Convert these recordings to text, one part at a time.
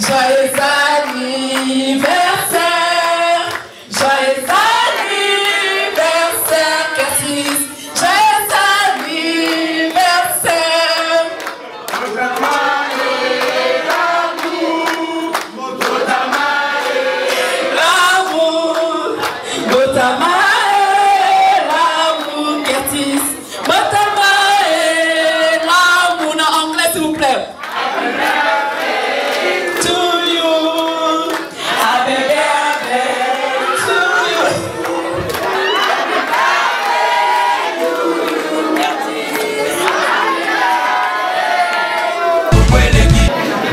Joyeux anniversaire, joyeux anniversaire, Cassis, joyeux anniversaire. L'amour, Cassis, l'amour, en anglais s'il vous plaît.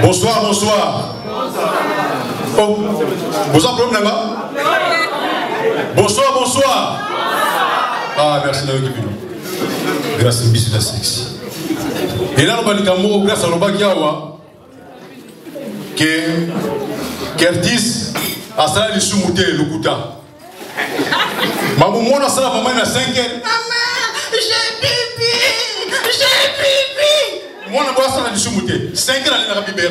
Bonsoir, bonsoir. Oh, vous en prenez là-bas? Bonsoir, bonsoir. Ah, merci d'avoir été venu. Grâce à Miss la Sexy. Et là, on va dire grâce à l'Obakiawa que Curtis a salé le soumouté, le kouta. Maman, moi, on a salé maman à 5 heures. Maman, j'ai pipi, j'ai pipi. Moi, on a salé le soumouté. 5 heures, on a pipi.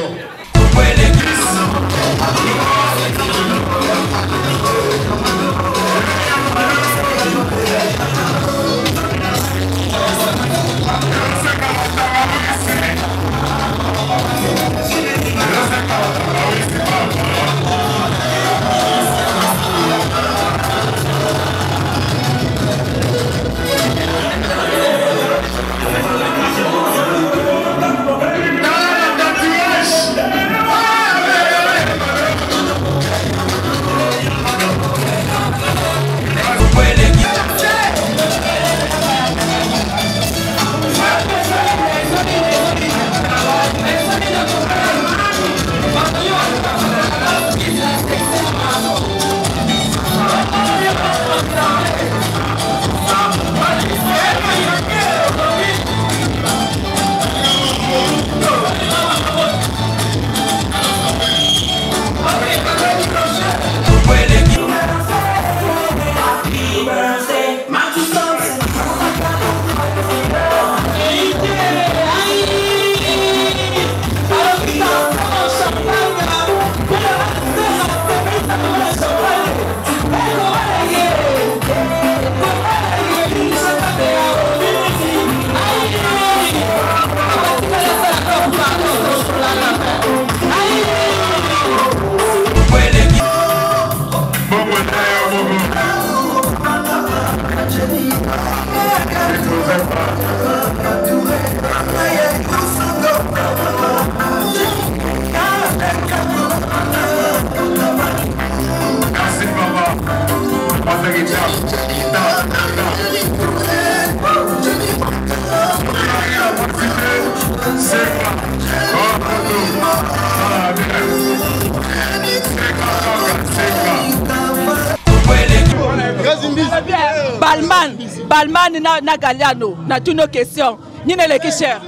Balman na Galiano, na toutes nos questions. Ni ne les cher.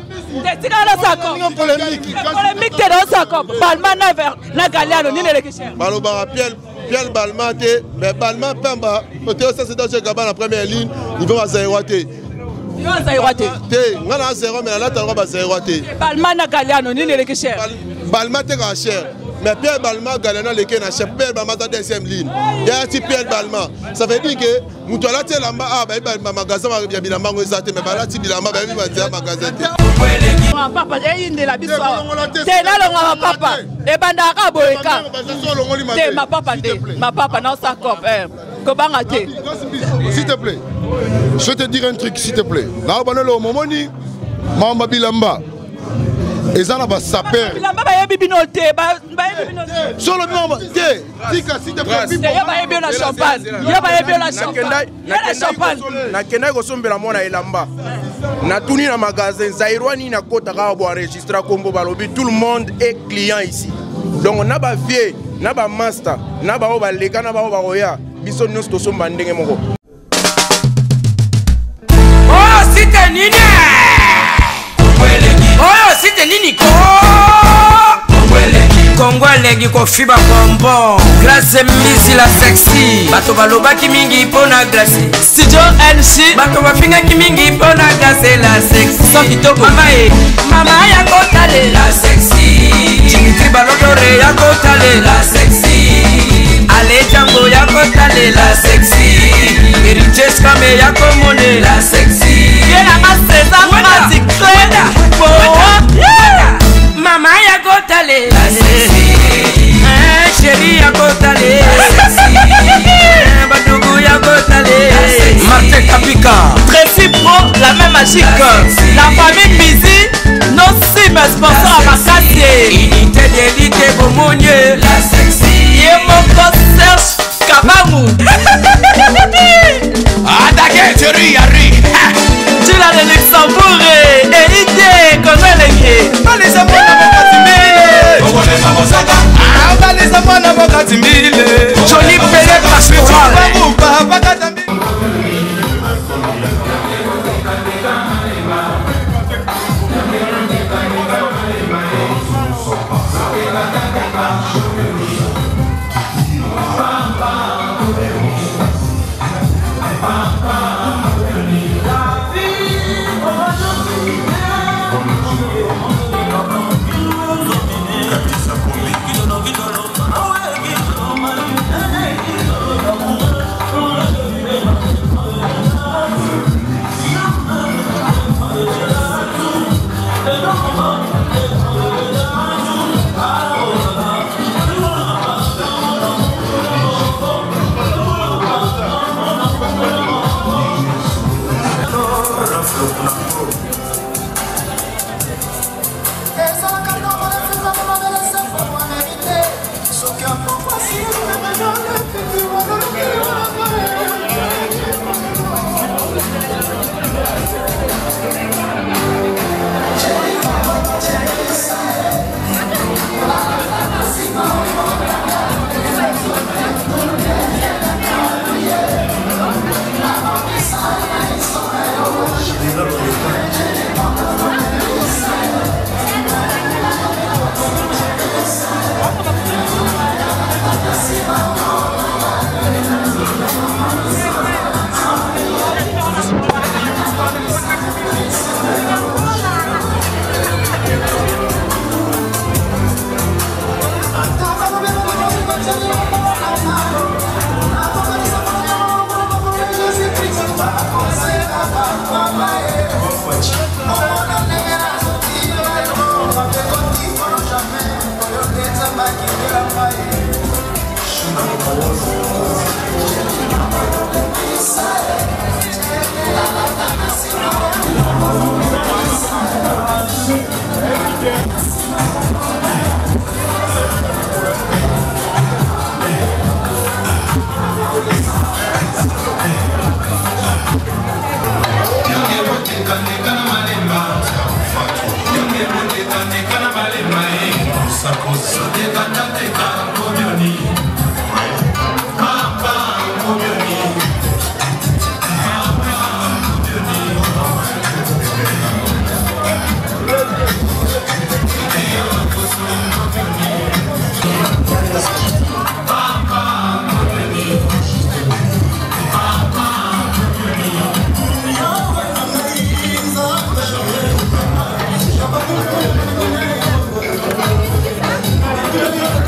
C'est polémique dans sa cop. Balman na Galiano, ni ne les cher. Balobara Pierre Balman, mais Balman Pemba, c'est dans ce gaban la première ligne, il va s'aéroiter. Il va s'aéroiter. On a 0, mais là, tu vas s'aéroiter. Balman na Galiano, ni ne les cher. Balman est cher. Mais Pierre Balma, Galena, les Kena, Pierre Balma dans la deuxième ligne. Il y a un petit Pierre Balma. Ça veut dire que Moutola, tu es là-bas, ah, ben, magasin, il y a bien un magasin, mais là, tu es là-bas, il y a un magasin. Papa, il y a une de la bisouane. C'est là, le papa. Et Bandara Boeka. C'est ma papa, ma papa, non, ça cop. S'il te plaît, je vais te dire un truc, s'il te plaît. Là, on a le moment, Mamba Bilamba. Et ça, on va saper. Solo non, tika s'il te plaît. Il y a bien la champagne. Il y a bien la champagne. Il y a la champagne. Na kena ko sombela mona elamba. Na tuni na magasin Zairwani na kota ka bo enregistrer Combo Balobi, tout le monde est client ici. Donc on a ba vie, na ba master, na ba ba leka na ba roya. Biso nous to somba ndenge moko. Oh, c'était nini? Oh, c'était nini ko? Kongolegi ko fiba combo. Grâce Miss la Sexy. Bato baloba ki mingi pona glace. Studio NC. Bato bafinga ki mingi pona glace la Sexy. So kitoko mama ya kotale la Sexy. Chingitri balodore ya ko Kotale, chérie à Kotale, Badougou ya Kotale, Martin Kapika, Tracy Pro, la même magique. La famille Bizi, nos cibles sponsors à Makassi. Unité d'élite Bomonieux, la sexy. Et mon concert Kabamou. Attaquez, chérie, Harry. Tu l'as de Luxembourg et idée comme elle est. Allez, à moi, Johnny Pelé Pastoral.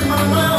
Mama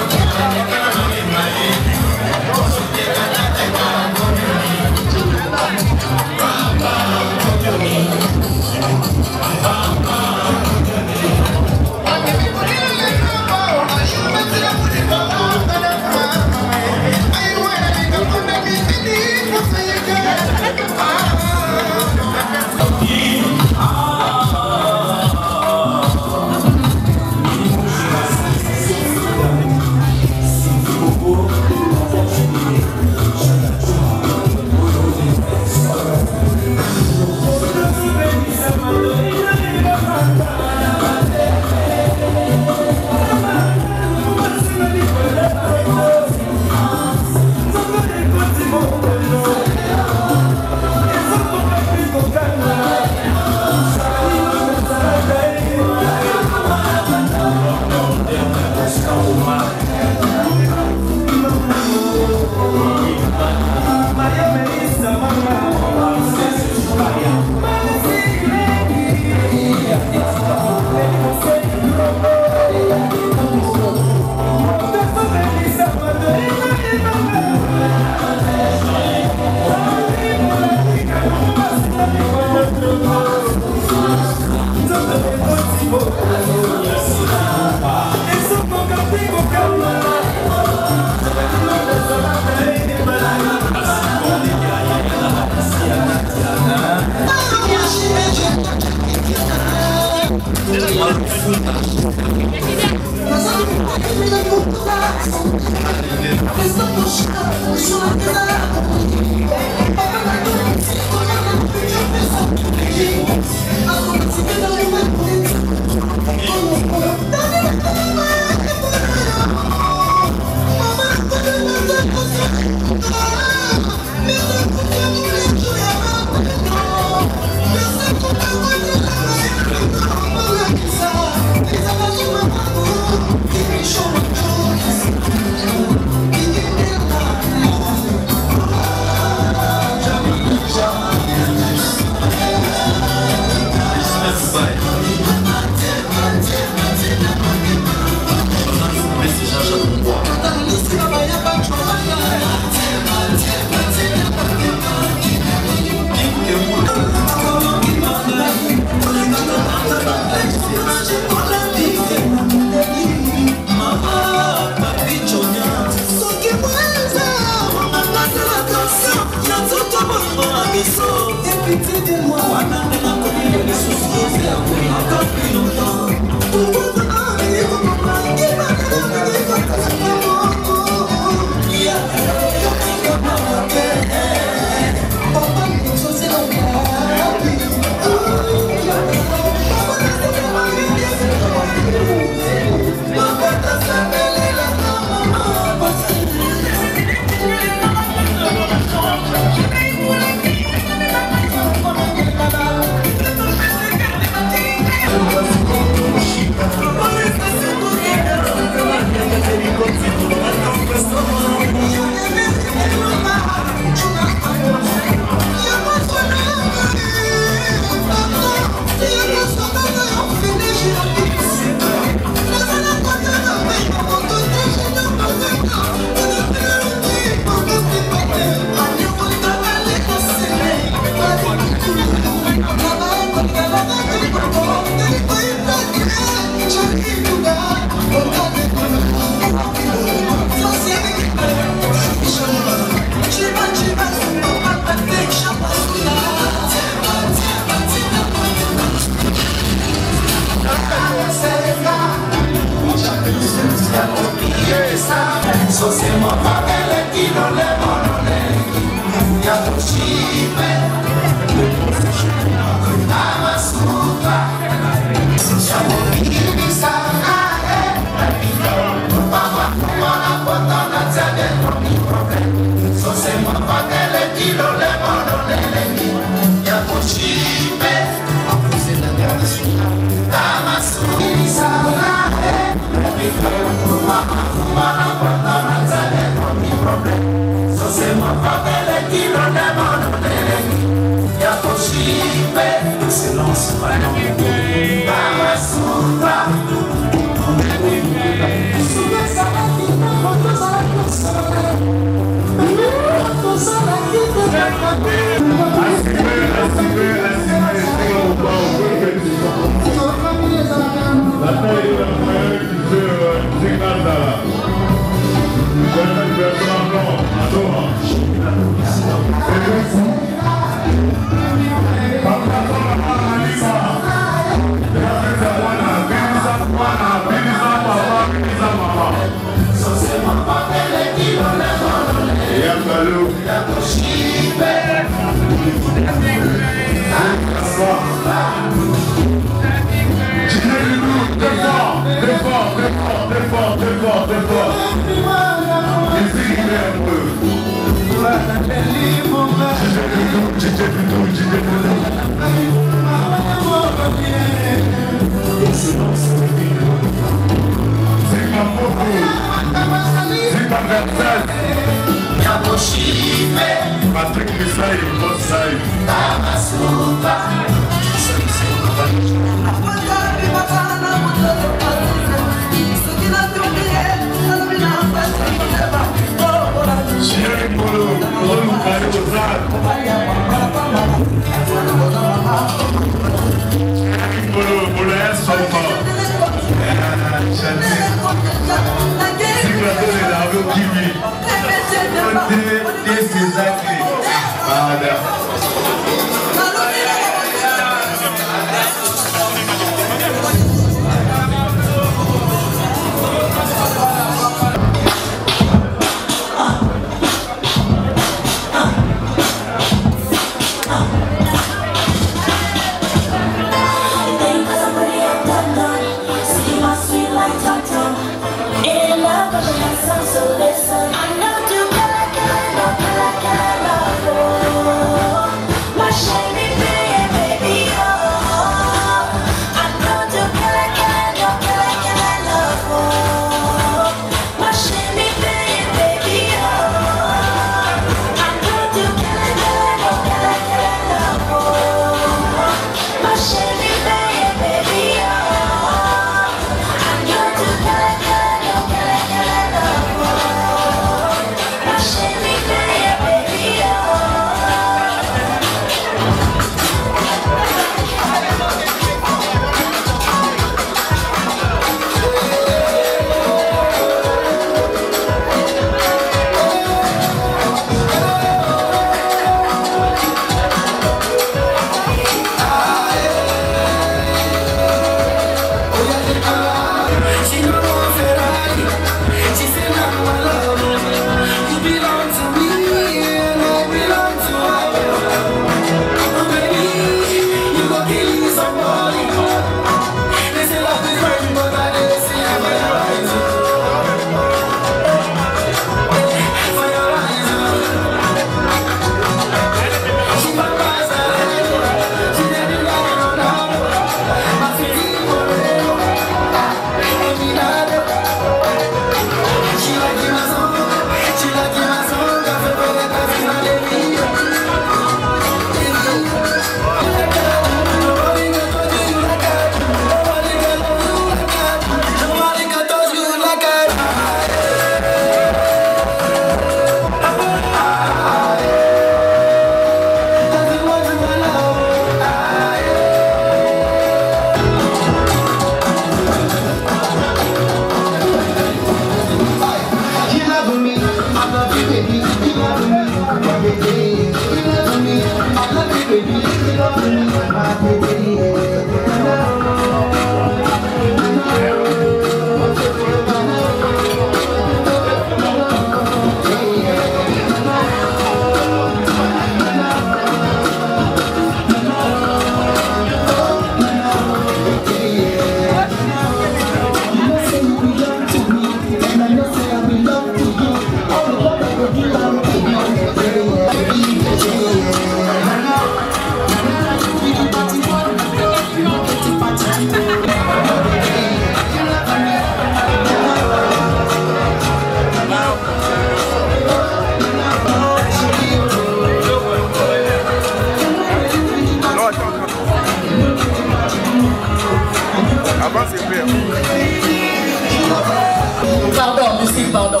musique, pardon.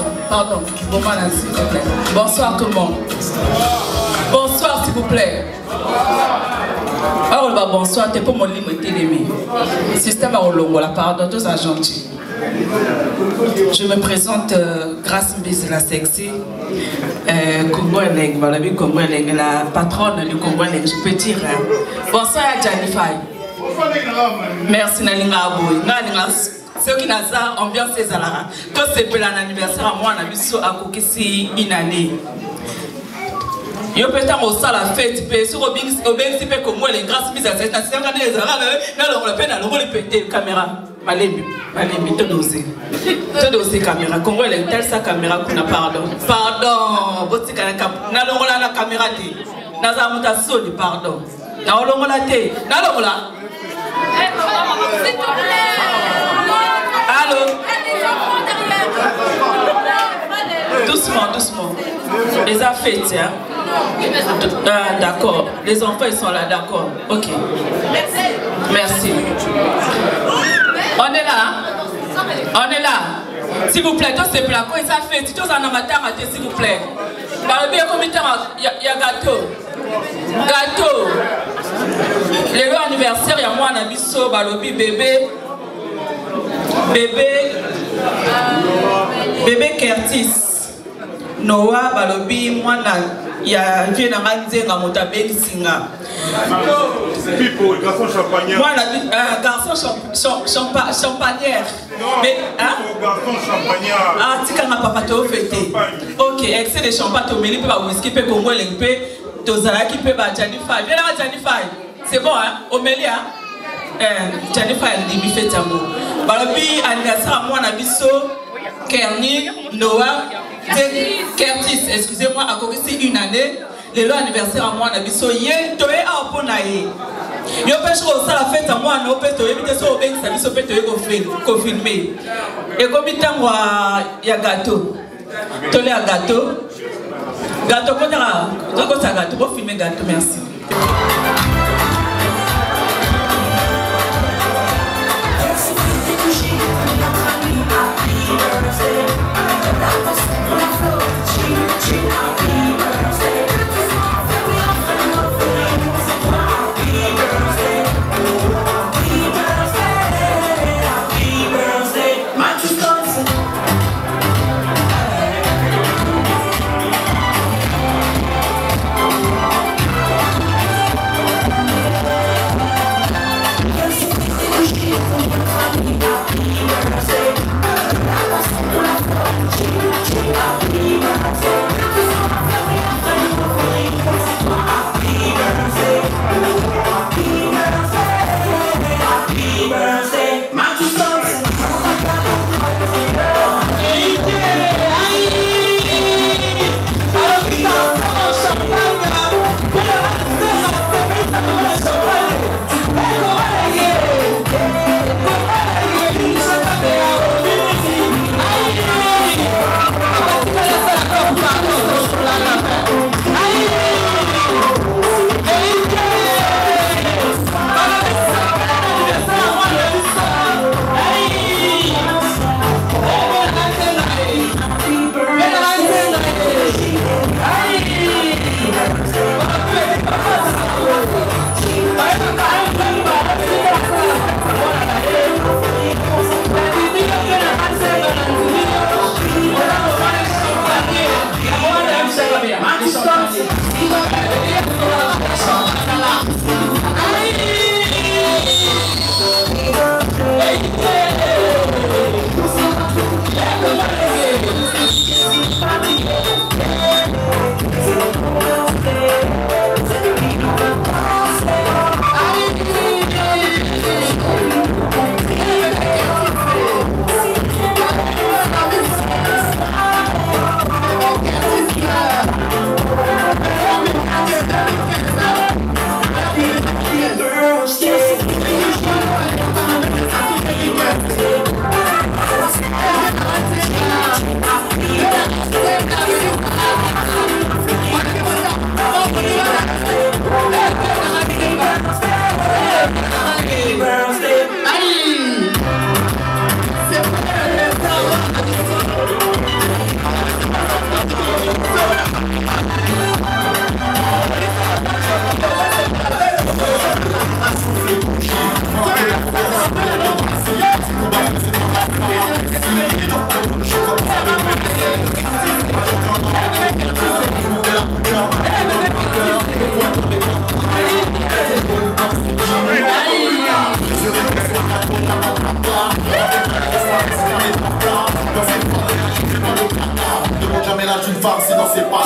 Moment là, s'il vous plaît. Bonsoir tout le monde. Bonsoir, s'il vous plaît. Alors, bonsoir, t'es pour mon lit, mon système à Olongola, pardon, tous à gentil. Je me présente Grace Mbisi la sexy, Congo Eleng, la patronne du Congo Eleng, je peux dire. Bonsoir à Janify. Merci Nalinga Aboui. Ceux qui n'ont pas ambiance c'est Zalara. Tout c'est pour l'anniversaire à moi, on a vu ça à Kokisi une année. Yo peut-être au salle la fête, puis sur Obing, si peu comme moi les grâces mises à cette nation, quand les Zalara, là on le peine à l'eau le péter caméra. Malemi, tout dosé caméra. Congo elle est telle sa caméra qu'on a pardon. Pardon, votre caméra, n'a l'on la caméra té. N'a pas mutation de pardon. N'a l'on la té. N'a l'on la. Allô. Doucement. Les affaires, tiens. D'accord. Les enfants ils sont là, d'accord. Ok. Merci. On est là. S'il vous plaît, tous ces plats, quoi ça fait? Si tous en amateur, s'il vous plaît. Dans le bien comité, il y a gâteau. Le anniversaire, il y a moi, on a mis ça, balobi, bébé Curtis. Noah, balobi, moi, il y a un vieux Naranzenga, Motabel Singa. Garçon champagnard. Moi, garçon champagnard. Mais, hein? Garçon champagnard. Ah, tu as papa te fêté. Ok, excès de champagne, tu mets pas whisky, peut Congo, tu as qui peut Janify. Viens là, Janify. C'est bon, hein? Omélia. Janify, elle dit, fait amour. Balobi, anniversaire, moi, on a mis ça. Kerni, Noah, Curtis, excusez-moi, à côté une année. Le anniversaire à moi, on a mis ça. Yen, tu es à Oponaye. Yo peux choisir la fête à moi, on peut te éviter ça au bain, ça peut te confirmer. Et comme il y a gâteau. Tu as gâteau. Gâteau, quand tu as gâteau, pour filmer gâteau, merci. Happy birthday. c'est pas là.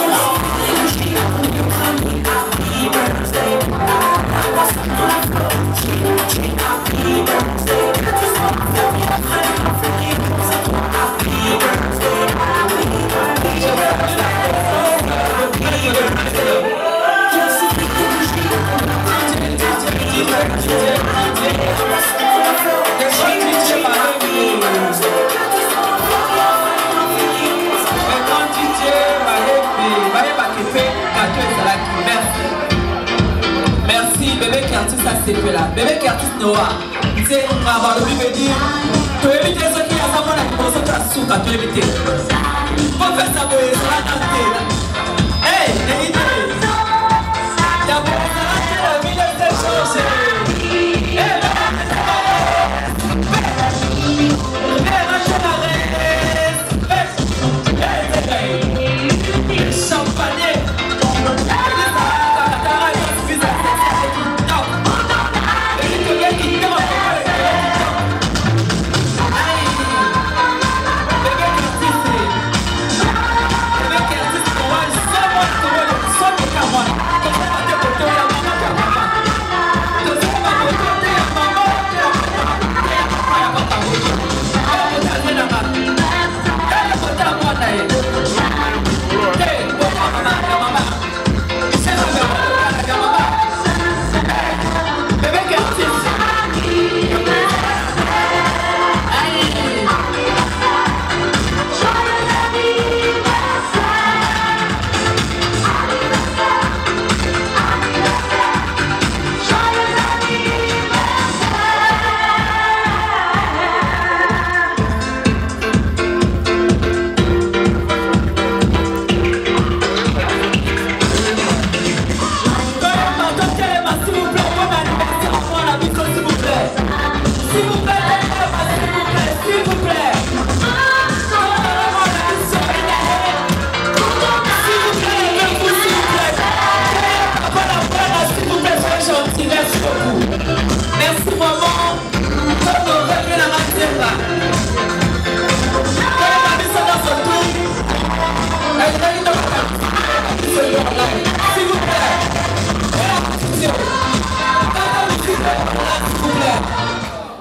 Merci, bébé qui artiste à ce là. Bébé qui artiste Noah. C'est on va avoir le bébé dire. Tu veux éviter ce qui a ça pour la commencer à souka, tu veux éviter. Faut faire ça pour les ratanter. Hey, évitez. Y'a pour les ratanter la vie de ces choses. Hey, champagne.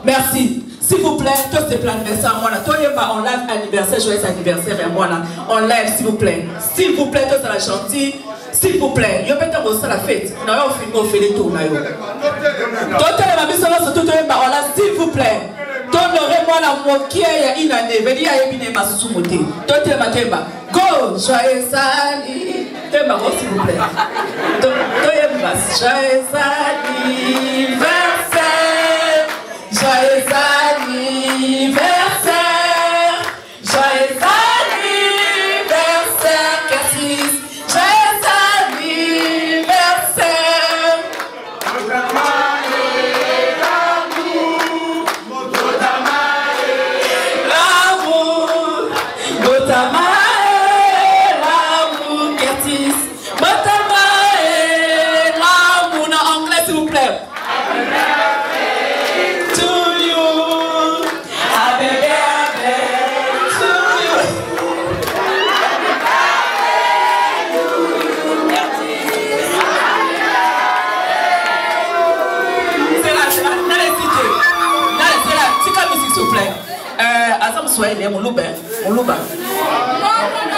Merci. S'il vous plaît, tous ces plans anniversaire, moi là, toi en live anniversaire, joyeux anniversaire et moi là, en live, s'il vous plaît, tous à la gentille, s'il vous plaît, yo peut-être aussi la fête, nous allons filmer au fait les tours là yo. Toi la mise surtout toi là, s'il vous plaît, honorez-moi la moquée il y a une année, venez à Ebine ma sous-moté, toi go, joyeux anniversaire, s'il vous plaît, joyeux anniversaire. Joyeux anniversaire, joyeux anniversaire, Cassis, joyeux anniversaire. L'amour, Cassis, l'amour, en anglais s'il vous plaît. Soyez mon louba.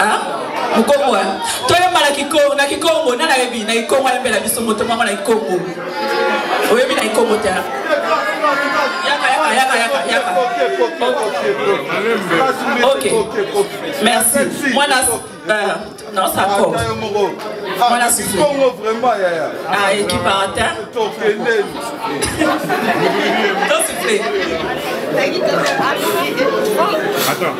Hein? Mon Congo, hein? Toi, il y a mal à Kikongo, na Kikongo, na la vie, na Kikongo, elle la vie, son moto, maman, na Kikongo. Oui, mais na Kikongo, t'es. Yaka. Ok. Merci. Moi, là, non, ça compte. Moi, là, c'est ah, équiparateur. Non, s'il vous plaît. Attends.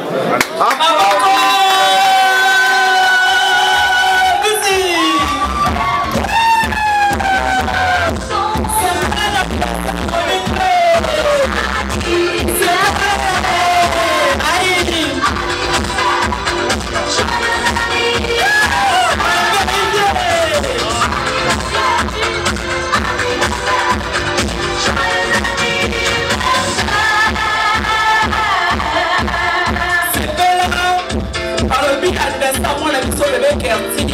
Par le but anniversaire, moi la mission de Bekerti.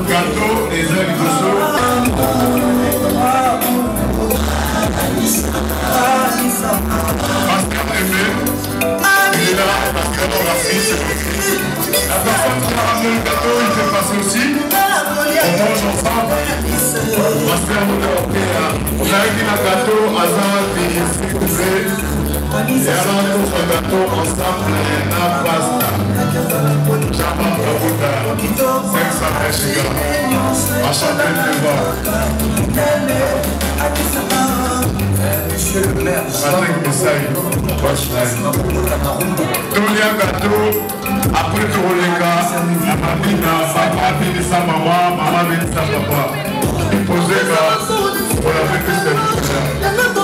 Gâteau et ailes de Pascal Aimé, il est là, Pascal dans la Suisse. La personne qui a ramené le gâteau, il fait passer aussi. On mange ensemble. Pascal, on a dit un gâteau, Azan, et alors, notre gâteau ensemble, la pasta. Jamba Kabuta, 500 Chiga, enchanté de voir. Monsieur le maire, Patrick Messaï, Tolia Gâteau, après Touroleka, Amabina, Papa, Bénissa Maman, Maman Bénissa Papa. Posez là, pour la fête de cette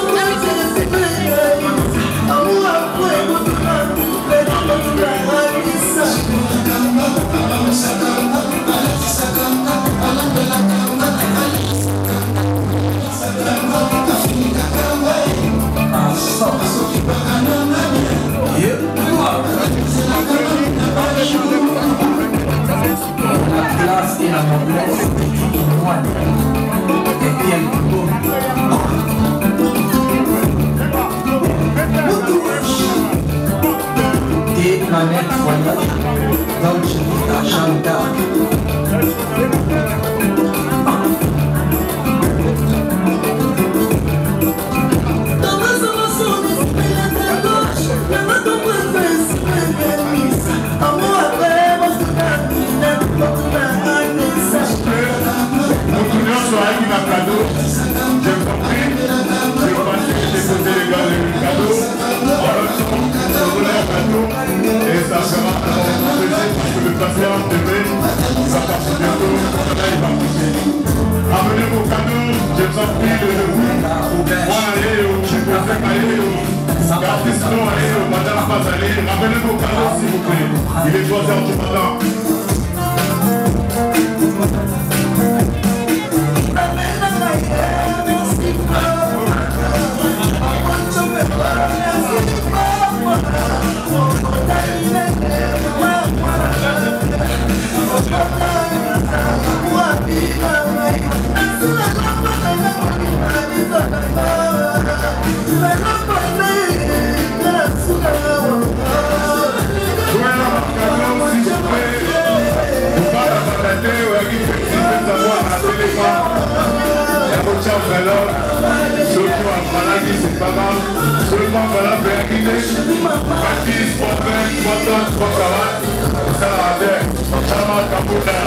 la classe et la noblesse du moine est bien des planètes voyages dans le Chanta. Et ça sera un plaisir parce que le patient demain, ça passe bientôt, il va pousser. Amenez vos cadeaux, je vous en prie de vous. Moi, allez, je peux faire aller, gardez sinon, allez, madame pas aller. Ramenez vos cadeaux s'il vous plaît. Il est 3h du matin. C'est pas mal, seulement voilà, faire guider. Baptiste, pour faire 3 tonnes, 3 salades, ça va avec, ça va Kabuta.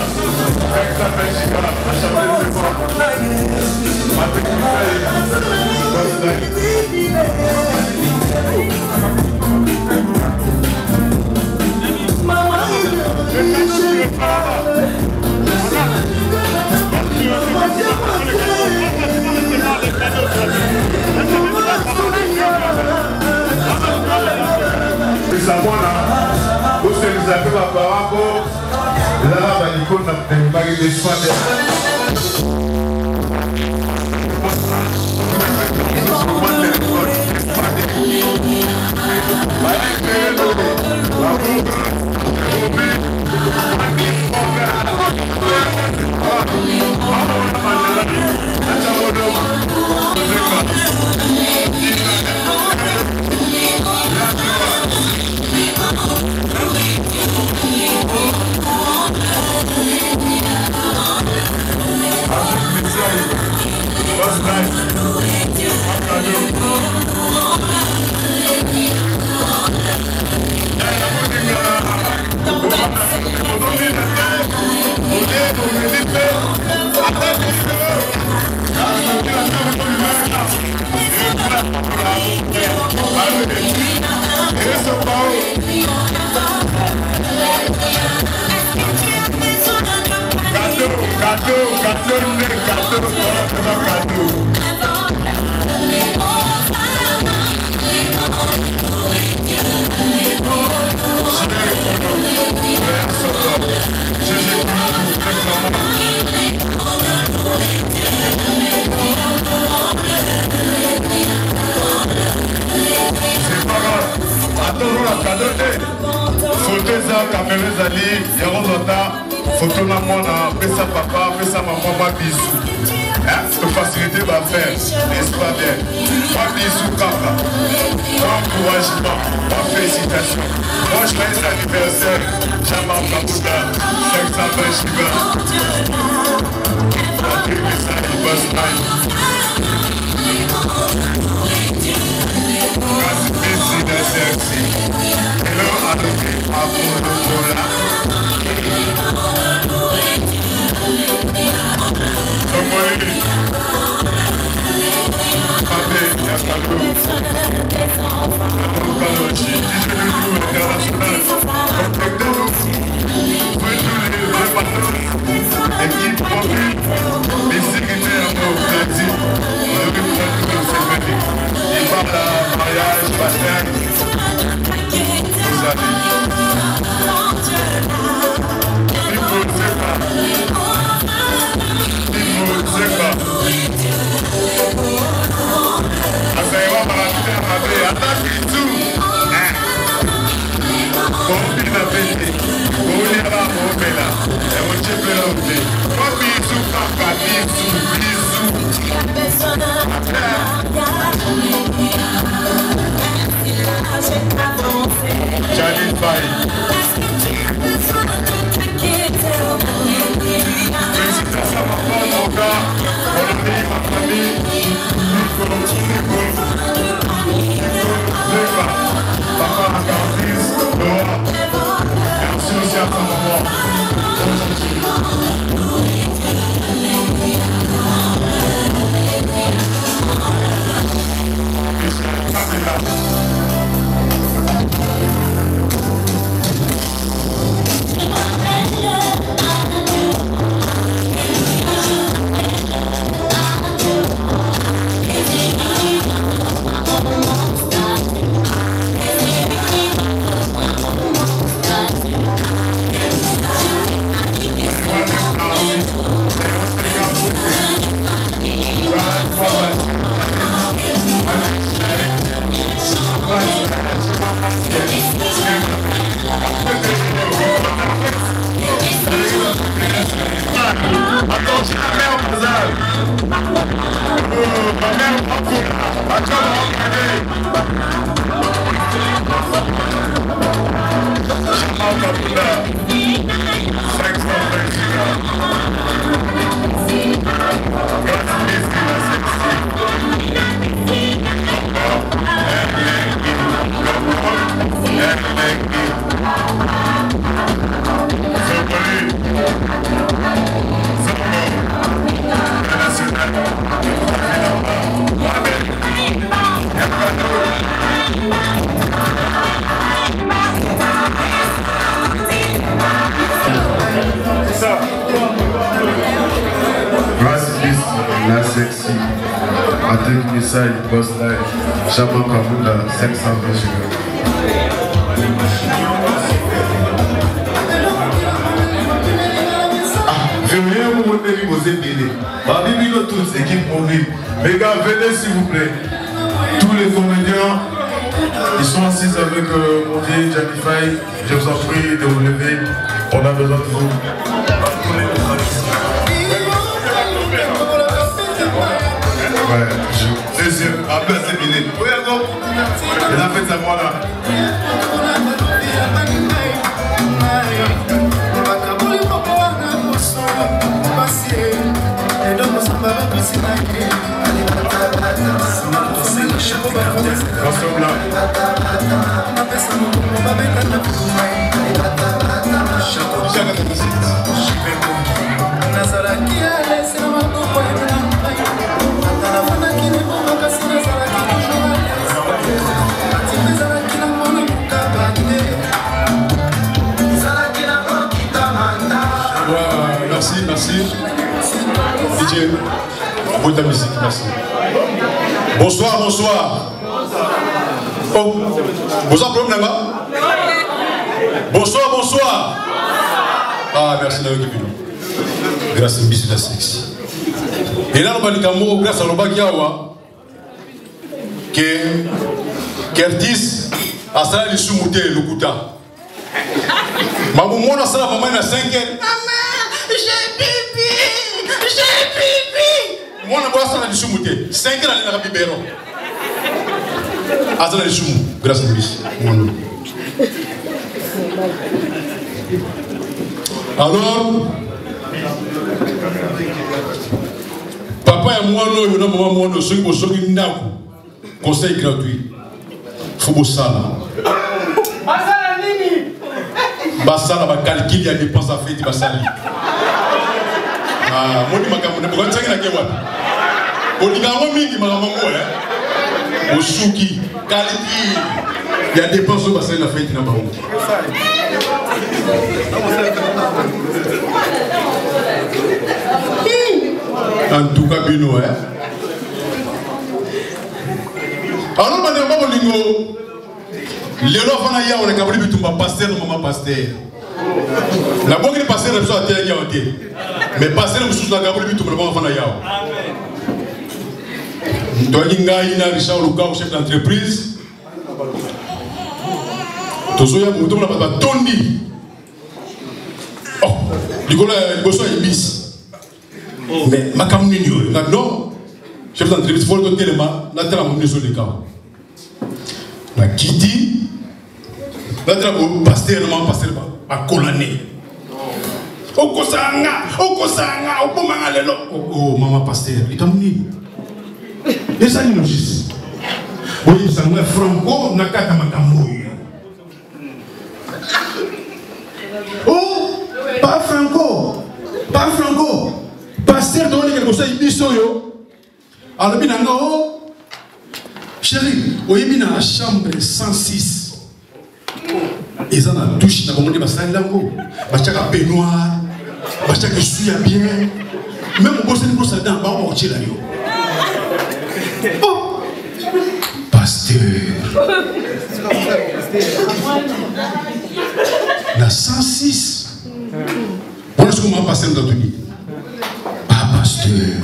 Sexy. Adek Nisai, Boss Life, Shaman Kamunda, 520 Junior. Je viens vous montrer vos épées. Parmi nous toutes équipes mobiles. Les gars, venez s'il vous plaît. Tous les comédiens, ils sont assis avec mon vieil Janify. Je vous en prie de vous lever. On a besoin de vous. Ouais, c'est sûr. Après, c'est fini. Oui, encore. Et la fête, c'est moi là. Ensemble là. Merci, merci. DJ, pour ta musique, merci. Bonsoir, bonsoir. Oh, bonsoir, problème là-bas. Bonsoir, bonsoir. Ah, merci d'avoir été venu. Grâce à Mbisi la Sexy. Et là, on va dire grâce à Roba Kiawa, que artiste a salé le soumouté, le kouta. Maman, moi, on a salé maman à 5 heures. J'ai pipi. Moi, on a salé le soumouté. 5 heures, on a bibéro. A salé le soumou, grâce à Mbisi. Alors, papa et moi, nous avons un conseil gratuit. Il faut que ça. Basala va calculer les dépenses à faire, basali. Ah, moi, je ne sais pas si je suis là. On dit que Osuki, calcule. Il y a des dépenses à faire, il y a en tout cas, Bino, hein. Alors, madame, Bolingo, les enfants, on a capable de faire pasteur, maman pasteur. La bonne est pasteur, elle a été mais pasteur, elle a capable de faire maman enfant. Toi, il y a Richard Luka, chef d'entreprise. Tout ça, il y a un Tony. Oh, Nicolas, il y a un bis. Mais ma caméra, non, chef d'entreprise, il faut le téléma, la trame est sur le cas. La Kitty, la trame pasteur, à Colané. Oh, Kosanga, oh, maman pasteur, il t'a mis. Et ça, il nous dit. Oui, ça me franco, n'a qu'à Makamouille. Oh, pas franco. Pasteur donne quelque chose, il dit ça. Alors, il y a chérie, il y a la chambre 106. Et ça, on a douche, on a dit, il y a un peignoir, il y a un suie à bien. Même si on a dit, il y a oh, pasteur. La 106. Voilà ce qu'on m'a passé dans tout dit. Ah, pasteur.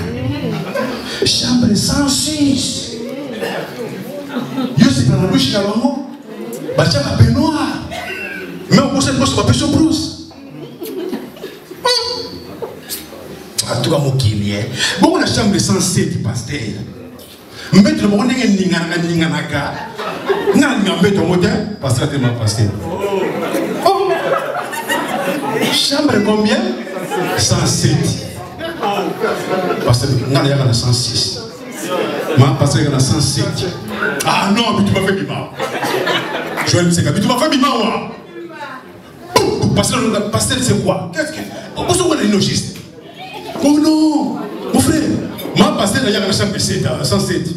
Chambre 106. Je suis dans la bouche là-bas. Je suis à peignoir. Mais on possède pas ce papier sur Bruce. En tout cas, mon qui est. Bon, la chambre 107, pasteur. Mettre le monde en Ninganaka. N'a mettre au modèle, pasteur tellement pasteur. Oh! Chambre combien? 107. Pasteur, n'a rien à 106. Ma pasteur, il y a 107. Ah non, mais tu m'as fait bima. Je vais me dire, mais tu m'as fait bima, moi. Pasteur, c'est quoi? Qu'est-ce que. Pourquoi on est logiste? Oh non, mon frère. Ma pasteur, il y a la chambre 107.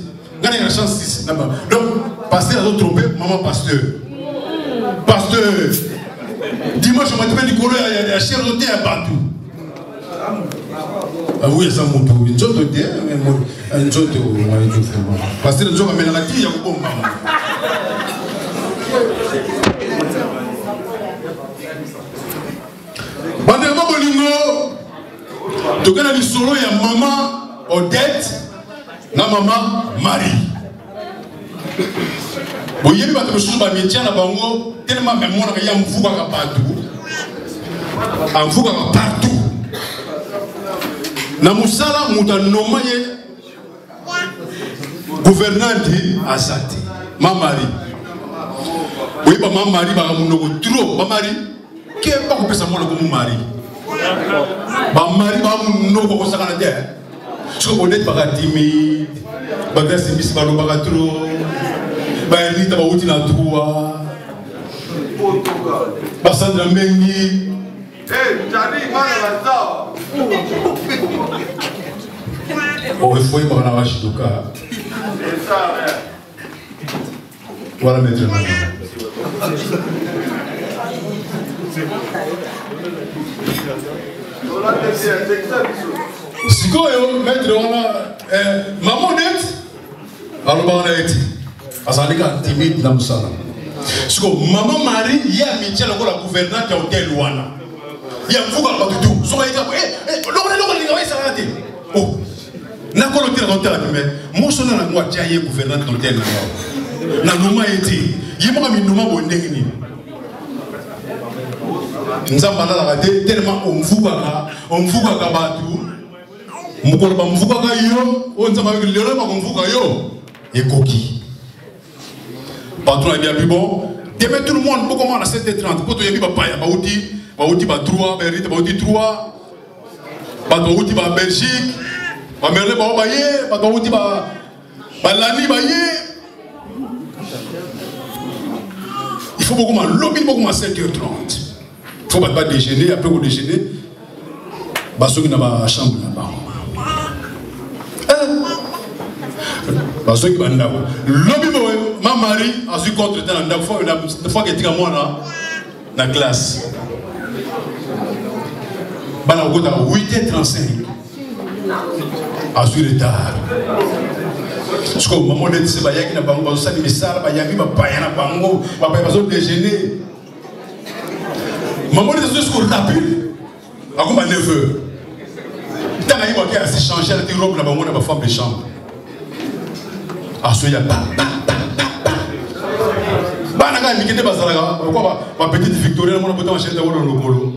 Il y a la chambre 6 là-bas. Donc, pasteur a trompé, maman pasteur. Pasteur. Dimanche, je m'appelle Nicolas, il y a des chers d'hôtel partout. Ah oui, ça monte. Une chose d'hôtel, nzoto ngai tu vraiment parce que nzoka mena ngati ya kubomba bande ba bolingo tokana lisolo ya mama Odette na mama Marie boyebi bato mosusu bamétier na bango tellement memona ya mvukaka partout amvukaka partout na musala muta noma ye gouvernante asate mamari oui ba mamari ba munoko trop ba mari ke ba ko pesa mona ko mari ba mari ba munoko ko sakana de so Odette ba timide ba grâce bis ba lo ba trop ba elita ba uti na droit ba Sandra Mengi Jani mana lazao. Oh, il faut y avoir la vache de cas. C'est ça, voilà, maître. Si quoi, maître, on a maman Odette. Alors, on a été. Parce qu'on est timide dans le salon. Si quoi, maman Marie, il y a un métier dans la gouvernante qui a été loin. Il y a un fou à tout. Son gars, oh, n'a pas l'hôtel dans tel mais moi, je suis dans la tiaye gouvernante dans tel na noma été. Il m'a mis noma bondegni. Nous avons parlé tellement on fou à batu. Mukolo ba mfuka ka yo, on s'en va avec le lelo ba mfuka yo. Et coquille. Patron est bien plus bon. Demain tout le monde peut commencer à 7h30. Pour tout y a ba outi ba 3, ba rite ba outi 3. Ba outi ba Belgique. Ba merle ba baye, ba outi ba lani baye. Il faut beaucoup lobby beaucoup à 5h30. Il faut pas déjeuner, après au déjeuner. Ba soki na ba chambre là-bas. Parce que lobby ma mari a su contre la fois qu'elle était à moi dans la classe. Bana au 8h35 a su retard. Parce que maman dit c'est pas qui n'a pas besoin de ça, pas yaki pas pas yana pas ngo, pas besoin de déjeuner. Maman dit c'est ce qu'on rapide. À comme à 9h. Tant qu'il y a assez changé, elle était robe là-bas, on a pas femme de chambre. Asoya pa. Banaga mikete bazalaga pourquoi ma petite Victoria mon botan chez Dawo Lokolo.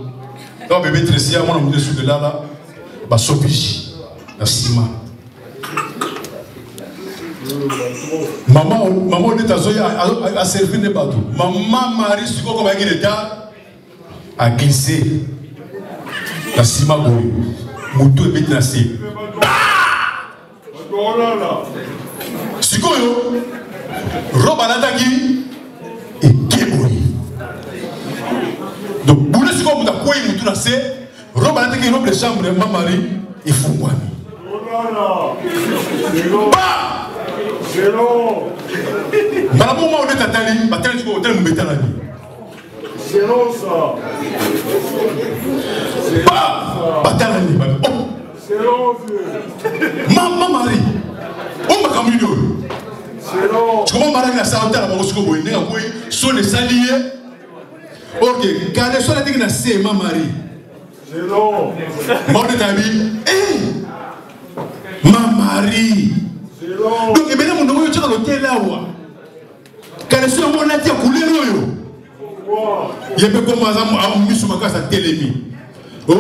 Donc bébé Tressia mon am dessus de là ba sopichi na sima. Maman de Tazoya a servi de bateau. Maman Marie siko comme un retard a glissé. La sima boy. Moto est na sima. Sikoyo, robe à l'attaque et kébori. Donc, boule si vous avez quoi il m'a tout robe à l'attaque et robe de chambre de ma mari et fou moi. Bah! Madame, moi, on est à Tali, ma telle, tu peux hôtel, nous mettons la nuit. C'est long ça. Bah! Bataille la nuit. Oh! C'est long, vieux. Ma mari. On m'a comme une. Tu comprends mal la santé à la Moscou, on est à quoi sont les alliés. Ok, quand les soins étaient c'est ma mari. C'est long. Mort de ta vie. Ma mari. C'est long. Donc, et bien, mon nom est à l'hôtel là. Quand les soins ont été coulés, il peut commencer à me sur ma casse à télémi. Oh,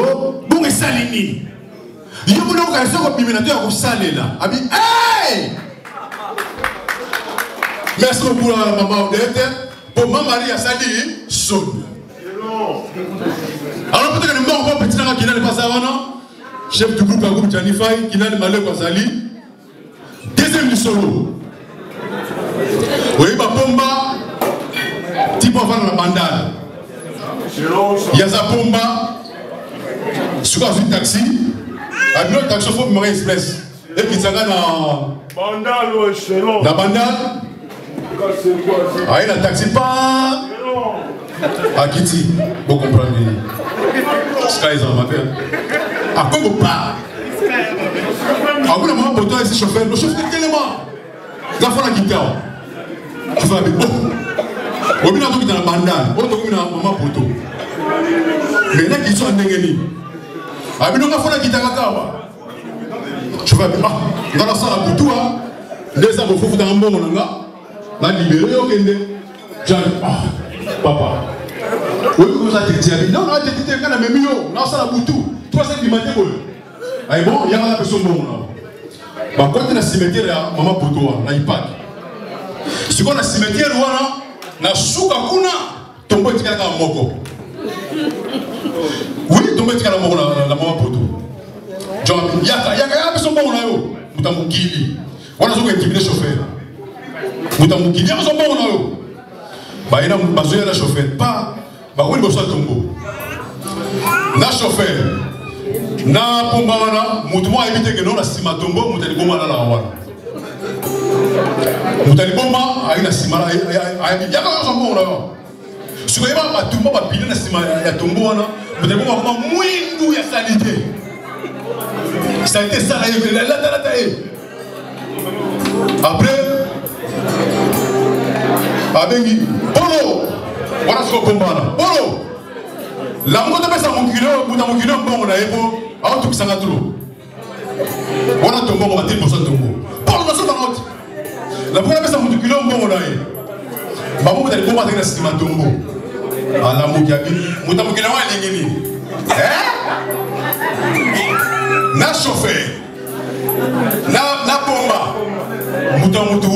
bon, et salini. Il y a une occasion de piménateur à saler là. Hey! Merci beaucoup à la maman Odette. Pour ma Marie a sali, sonne. Alors peut-être que le mort petit qui n'a pas ça avant, chef du groupe à groupe Janifai, qui n'a pas malheur à sali. Deuxième du solo. Oui, ma pomba, type avant la bandale. Il y a sa pomba, sur un taxi. Il y a un taxi pour me express. Et puis ça va dans bandale ou échelon. La bandale. Ah, il a taxi pas. À Kitty, vous comprenez. Sky is on ma père. À quoi vous pas? Après, maman poto ici chauffeur, le chauffeur tellement. La fois la guitare. Tu vas bien. Oh, bien entendu dans la bandane. Oh, tu as maman poto. Mais là qui sont en Nengeni. Ah, mais non, la fois la guitare là. Tu vas bien. Ah, dans la salle à Boutou, les arbres faut dans un bon moment là. La libérer au Kende. J'arrive. Ah, papa. Oui, comme ça, tu dis. Non, non, tu dis que tu as même mieux. Dans la salle à Boutou. 3h du matin. Ah, bon, il y a la personne bon là. Bah, quand tu as le cimetière, maman poto, là, il part. Si on a le cimetière, na souka kuna, tombe tika na moko. Oui, tombe tika na moko la maman poto. John, yaka personne bon là yo. Mutamukili. On a zo intimider chauffeur. Mutamukili, yaka personne bon là yo. Bah, il a besoin de chauffeur. Pas, bah, oui, il faut tombo. Na chauffeur. Na pombana, mutumo a évité que non la sima tombo, mutali goma na la wana. Mutali goma a ina sima la ya ka so mo la. Suko yeba matumba ba pile na sima ya tombo wana, mutali goma kama mwindu ya sanité. Ça a été ça la après abengi polo wana so pombana. Polo. La moto pesa mukilo, muta mukilo mbongo na ebo. Alors tout ça n'a trop. On a tombé, on va dire pour ça tomber. Pour le reste de notre. La première fois, c'est un kilo bon là. Maman vous allez comment avec la stima tombo. À la moukiabi, muta mukilo wa lingini. Na chauffeur. Na bomba. Muta mutu.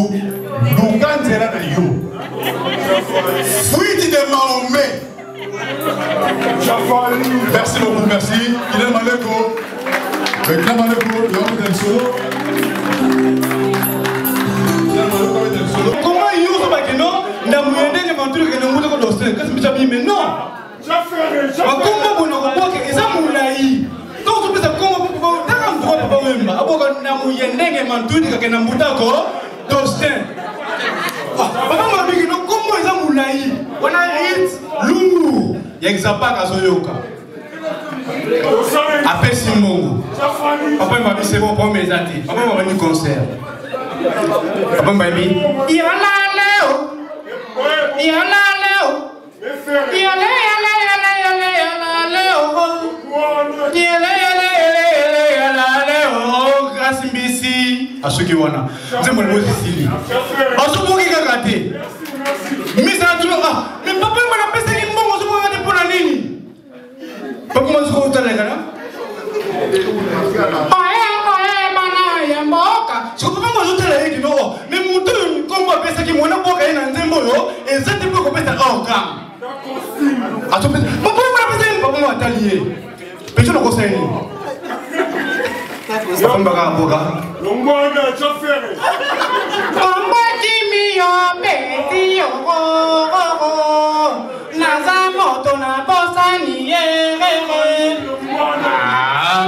Lukan zera na yo. Fuite de Mahomet. Merci beaucoup, merci. Il est maleko. Il est maleko. Il est solo. Comment il ose pas que non? N'a moyen de montrer que nous voulons que l'on qu'est-ce que tu mais non. Comment vous n'avez pas que ça moulaï. Donc tu peux dire comment vous pouvez faire un droit pour vous-même. Abo que n'a moyen de montrer que nous voulons que l'on Papa m'a dit que non comment ils ont moulaï. On a hit lungu. Yexapa kazoyoka. Après Simongo. Papa m'a dit c'est bon pour mes amis. Papa m'a dit concert. Papa m'a dit Yala Léo. Yala Léo. Yala Léo. Grâce Mbisi. À ceux qui vont là. C'est mon mot Sicile. À ceux qui ont raté. Mais ça a toujours. Mais papa m'a dit c'est bon. Papa m'a dit que tu as là. Je ne peux pas me dire que non. Mais mon Dieu, comme on appelle ça qui m'a dit que c'est un peu et ça te peut couper ta organe. Papa m'a dit que papa m'a dit que je ne conseille pas. Papa m'a dit que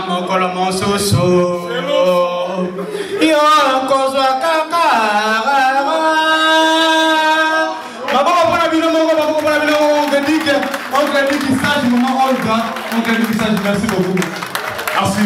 mokolo mosusu yo kozwa kaka maboko pona bino moko maboko pona bino on critique sage maman Olga on critique sage merci beaucoup merci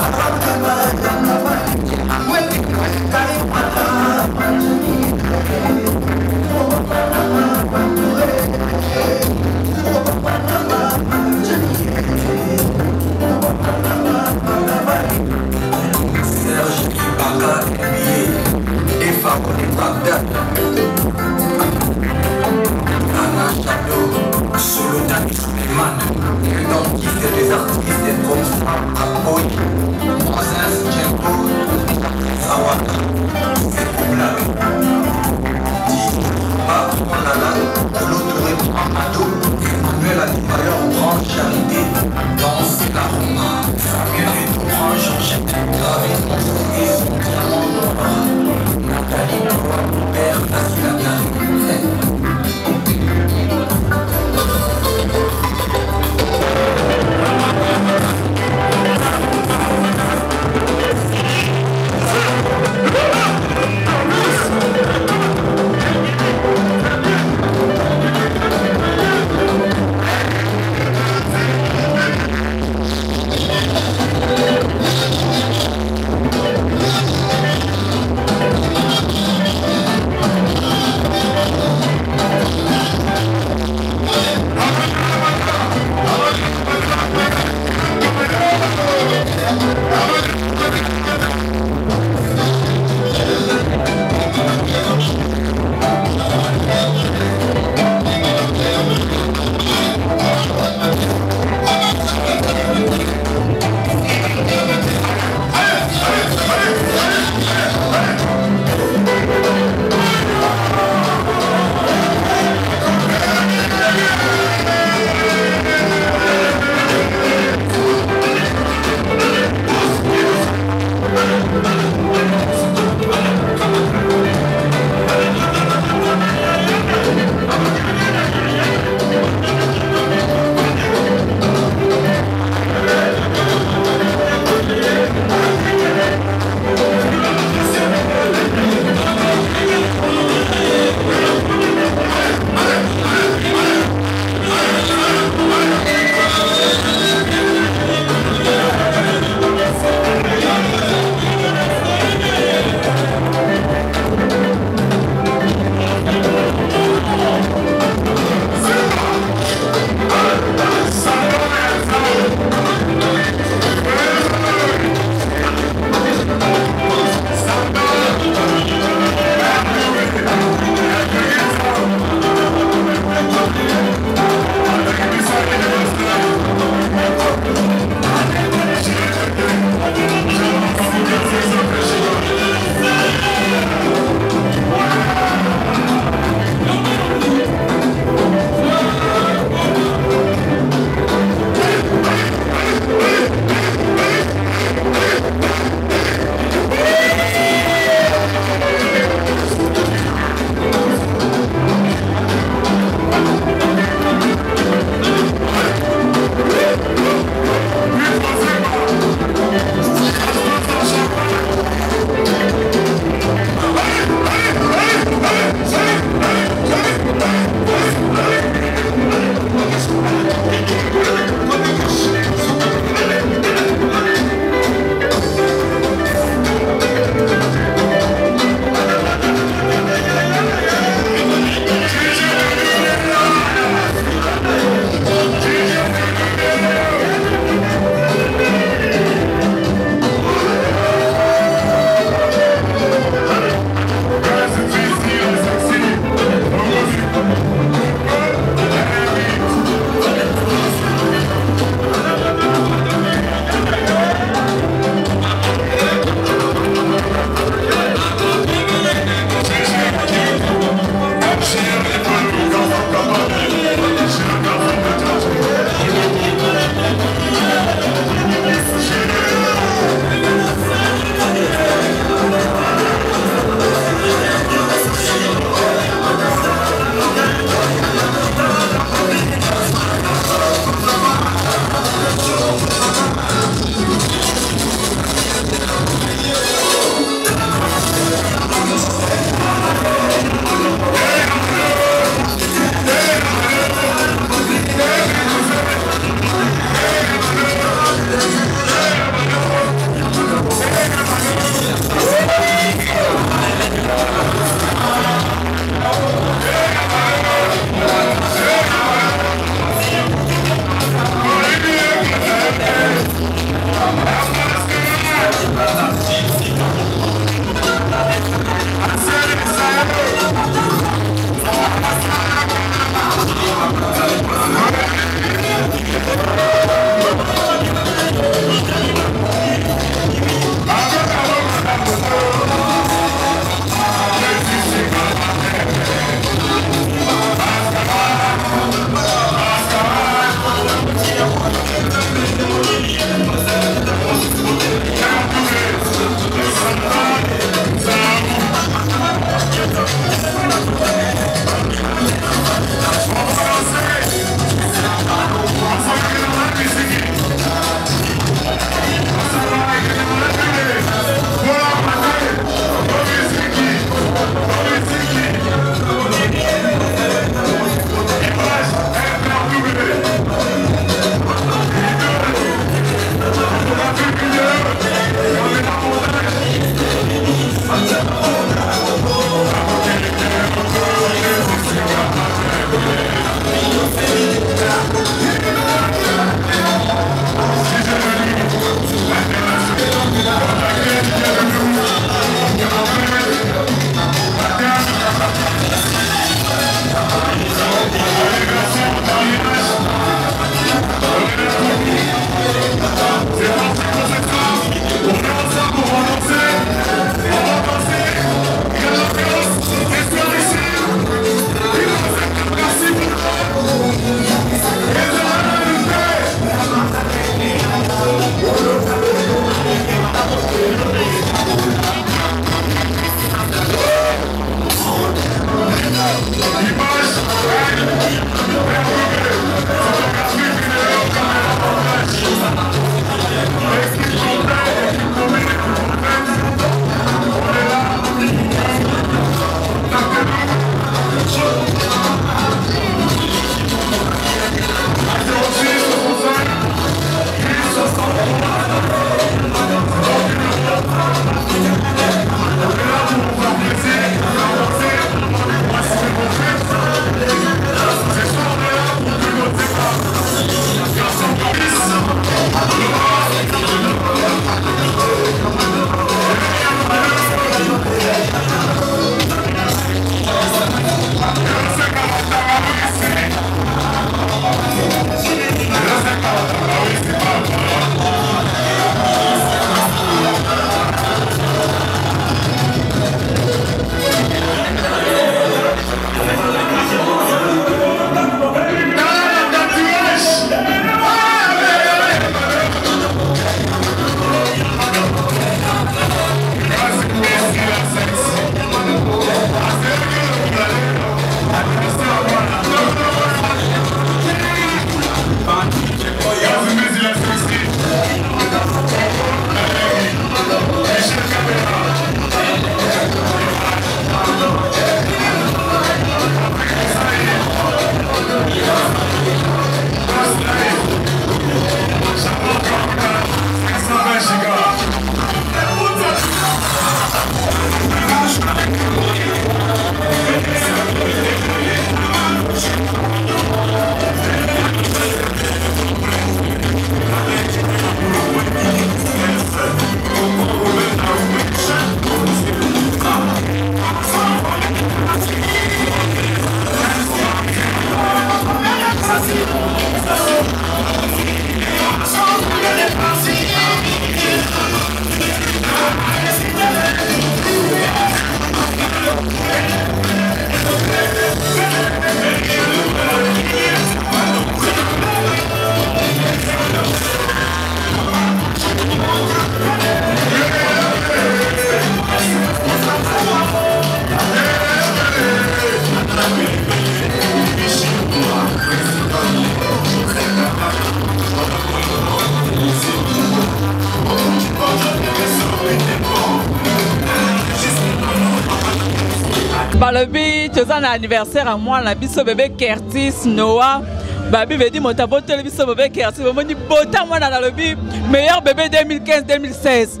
tous un anniversaire à moi, la biso bébé Curtis, Noah. Babi veut dire mon tabou télévision bébé Curtis. Maman dit botin moi dans le bi meilleur bébé 2015-2016.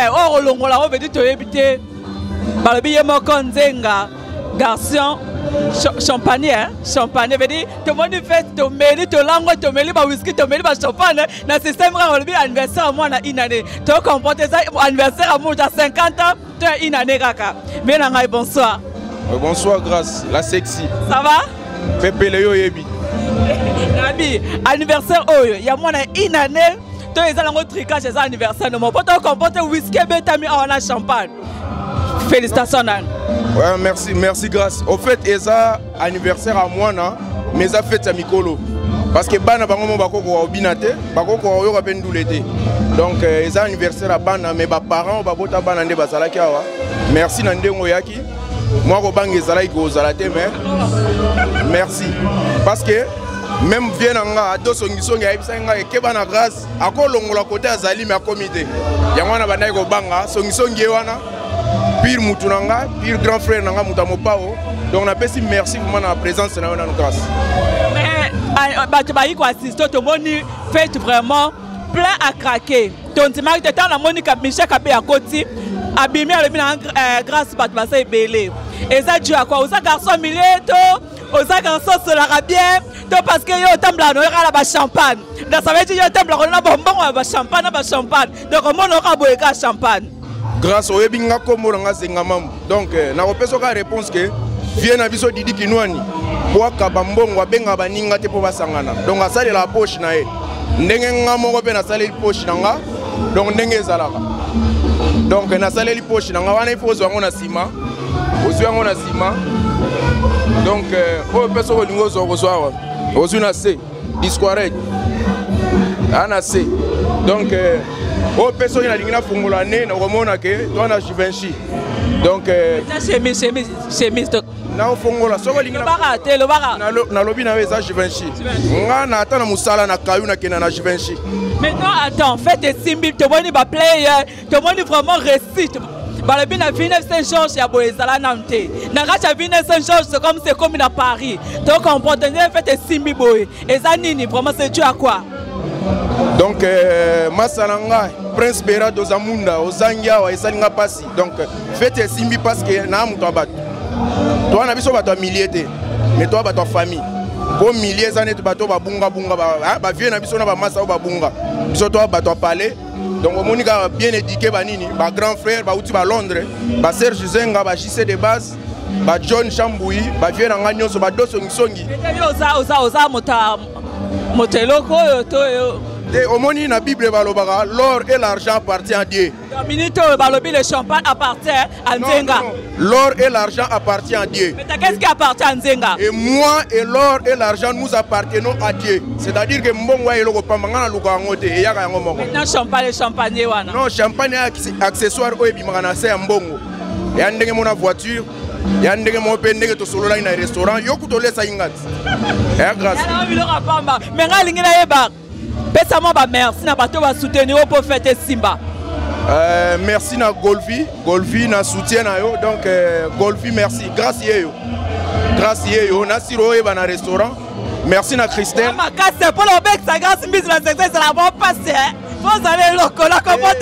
Oh longola on veut dire tu éviter. Babi yemo konzenga garçon champagne hein champagne veut dire tout le monde fait to meli to lango to meli ba whisky to meli ba champagne na système ra le bi anniversaire à moi na une année. Tu comporter ça anniversaire à moi à 50 ans, tu as une année kaka. Bien ngai bonsoir. Bonsoir grâce la sexy. Ça va? Pepe Leo Yebi. Nabi, anniversaire oyo, il y a moins une année, tu es allé en tricage chez anniversaire, non, pour te comporter whisky, betami en la champagne. Félicitations, Nan. Ouais, merci grâce. Au fait, eza anniversaire à moi, mais ça fait à Mikolo. Parce que bana bango bako ko binate, bako ko yo ben doulete. Donc eza anniversaire à bana, mais ba parents ba bota bana nde basala kiawa. Merci nande ngoyaki. Moi, je ne sais pas si mais merci. Parce que même bien à dos son guisson, il y a une grâce à Colongo côté Azali, mais à comité. Il y a un banaï au banga, son guisson Géwana, pire Moutunanga, pire grand frère Nanga Moutamopao. Donc on a fait merci pour la présence de notre grâce. Mais tu vas assister, tout le monde fait vraiment plein à craquer. Ton dimanche, tu as la Monique Michel Kabé à côté. Abimé le bien grâce à Batmassa et Bélé. Et ça tu as quoi? Aux garçons milléto, aux garçons sur la bien, parce que yo tembla no era la champagne. Dans ça veut dire yo tembla on a bonbon à champagne, à champagne. Donc on aura boire champagne. Grâce au ebinga comme on a singamam. Donc na repeso ka réponse que vient na biso didi kinwani. Pour kabambongo abenga baninga te po basangana. Donc ça c'est la poche na e. Ndenge ngamo ko pe na sale poche nanga. Donc ndenge ezalaka. Donc na saleli poche na wana il faut zwango na ciment. Ozwango na ciment. Donc o peso ko lingo zo kozwa. Ozuna C discourage. Ana C. Donc o peso ina lingina fungula ne na komona ke to na Givenchy. Donc chemise na fungula soko lingina baraté le bara. Na lobi na weza Givenchy. Nga na ata na musala na kayu na kena na Givenchy. Maintenant, attends, fais tes symboles, tu vois, il va player, tu vois, il vraiment récite. Le bin a Villeneuve Saint-Georges, il y a Boézala Nanté. Nagacha Villeneuve Saint-Georges, c'est comme à Paris. Donc, on peut tenir, fais tes symboles. Et ça, Nini, vraiment, c'est tu à quoi? Donc, Masalanga, Prince Bera Dozamunda, Ozangia, Esalinga Passi. Donc, fais tes symboles parce que n'a pas de toi, on a besoin de ton millier, mais toi, de ta famille. Pour milliers d'années, tu vas bunga bunga, bah viens na biso na ba massa ba bunga. Biso toi ba toi parler. Donc au monika bien éduqué ba nini, ba grand frère ba uti ba Londres, ba Serge Zenga ba JC de base, ba John Chamboui, ba viens na nganyo so ba doso ngisongi. Oza moteloko to yo. Au moni na Bible balobaka, l'or et l'argent appartient à Dieu. Dominito balobi le champagne appartient à Nzenga. L'or et l'argent appartient à Dieu. Mais qu'est-ce qui appartient à Nzenga? Et moi et l'or et l'argent nous appartenons à Dieu. C'est-à-dire que mbongwa eloko pambanga na luka ngote e yaka yango moko. Maintenant champagne wana. Non, champagne accessoire o ebimaka na se ya mbongo. Ya ndenge mona voiture, ya ndenge mo pe ndenge to solo na restaurant, yoku to lesa ingati. Ya grâce. Ya biloko pamba. Mais ngalingi na yeba. Pesa-moi merci na bato ba soutenir pour fêter Simba. Merci na Golfi na soutien na yo. Donc Golfi merci, grâce yo. Grâce yo na siro e ba na restaurant. Merci na Christelle. Ma casse pour le bec ça grâce mise la secteur c'est la bonne passer. Faut aller lokola comment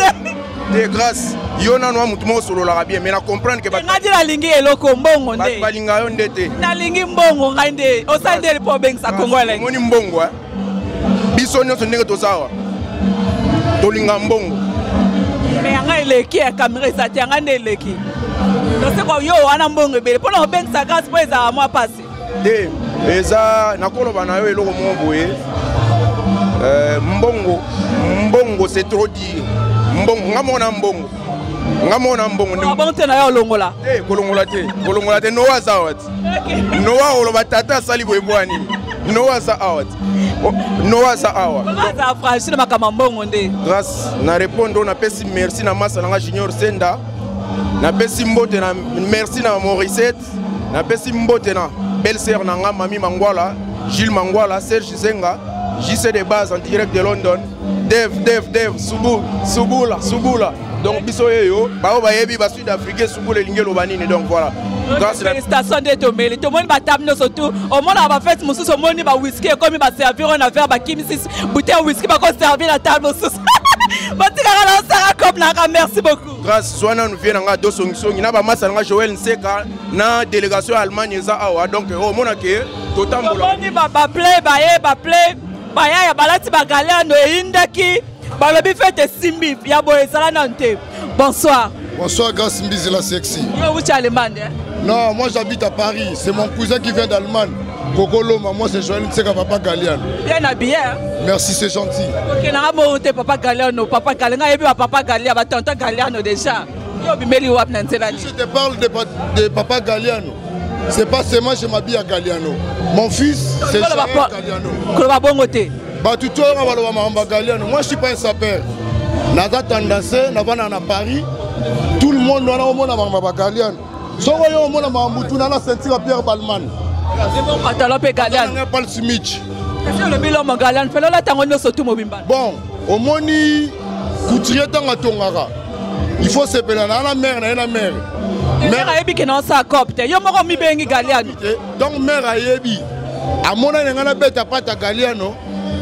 de grâce yo na no mutu mo solo la bien mais na comprendre que ba ngadi la lingi eloko mbongo nde. Ba linga yo ndete. Na lingi mbongo ngande o sande pour bec ça congolais. Moni mbongo biso nyonso ndenge tozawa tolinga mbongo mais anga eleki ya caméra esati anga nde eleki donc quoi yo wana mbongo ebele mpona obengisa grâce po ezala mwa pasi te eza nakoloba na yo eloko moko boye mbongo c'est trop dire mbongo ngamona mbongo bonte na yo olongola kolongola te noa zawati noa oloba tata asali boye bwani Noah za awat. Noah za awa. Za franchir makama mbongo nde. Grâce na répondre na pesi merci na massa na Junior Senda. Na pesi mbote na merci na Morissette. Na pesi mbote na belle-sœur na nga Mami Mangwala, Gilles Mangwala, Serge Zenga, JC de base en direct de London. Dev, Subula. Donc biso yo ba yebi ba sud-africain sous les lignes lobanine donc voilà. Félicitations de Tomeli. Tout le monde va t'amener surtout. Au monde va faire mon sous au monde va whisky comme il va servir on a faire ba kim 6 bouteille whisky va servir la table sous. Merci beaucoup. Grâce Soana nous vient nga do song na ba massa nga Joël Nseka na délégation Allemagne za awa donc au monde que totambola. On va play ba ya balati ba Galiano indaki ba lobi fête simbi ya boye sala nante. Bonsoir. Bonsoir Grace Mbizi la sexy. Où tu es Allemagne? Non, moi j'habite à Paris. C'est mon cousin qui vient d'Allemagne. Kokolo, moi c'est Joël Nseka Papa Galiano. Bien habillé. Hein? Merci, c'est gentil. Ok, n'a pas monté Papa Galiano. Papa Galiano, il y a Papa Galiano, tonton Galiano déjà. Je te parle de Papa Galiano. C'est pas seulement je m'habille à Galiano. Mon fils, c'est Joël Galiano. Moi je suis pas un sapeur. Naza tendance, navana na Paris. Tout le monde doit au monde à Galiano. So voyons au monde à Mambutu, na sentir Pierre Balman. Pas le Smith. Bon, au moni couturier dans la tongara. Il faut se peler dans la mer, dans la mer. Mère Ayebi qui n'en sa copte. Yo moro mi bengi Galiano. Donc mère Ayebi. À mon avis, on a bête pas ta Galiano.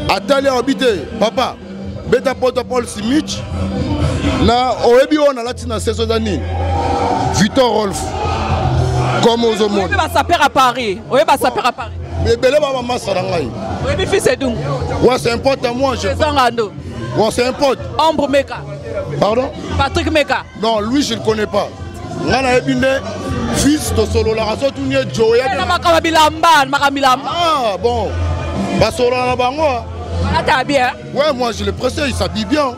Attendez habiter, papa. Bête pas Paul Smith. Là, Ayebi on a la tina saison d'année. Victor Rolf. Comme aux hommes. On va s'appeler à Paris. On va s'appeler à Paris. Mais belé va massa rangai. Oui, fils c'est donc. Ouais, c'est un pote à moi. Ouais, c'est un pote. Ombre Meka. Pardon? Patrick Meka. Non, lui je ne le connais pas. Ngana ebine fils de solo la raso tout nie Joya. Ah bon. Ba solo na bango. Ah t'as bien. Ouais, moi je le pressé, il s'habille bien.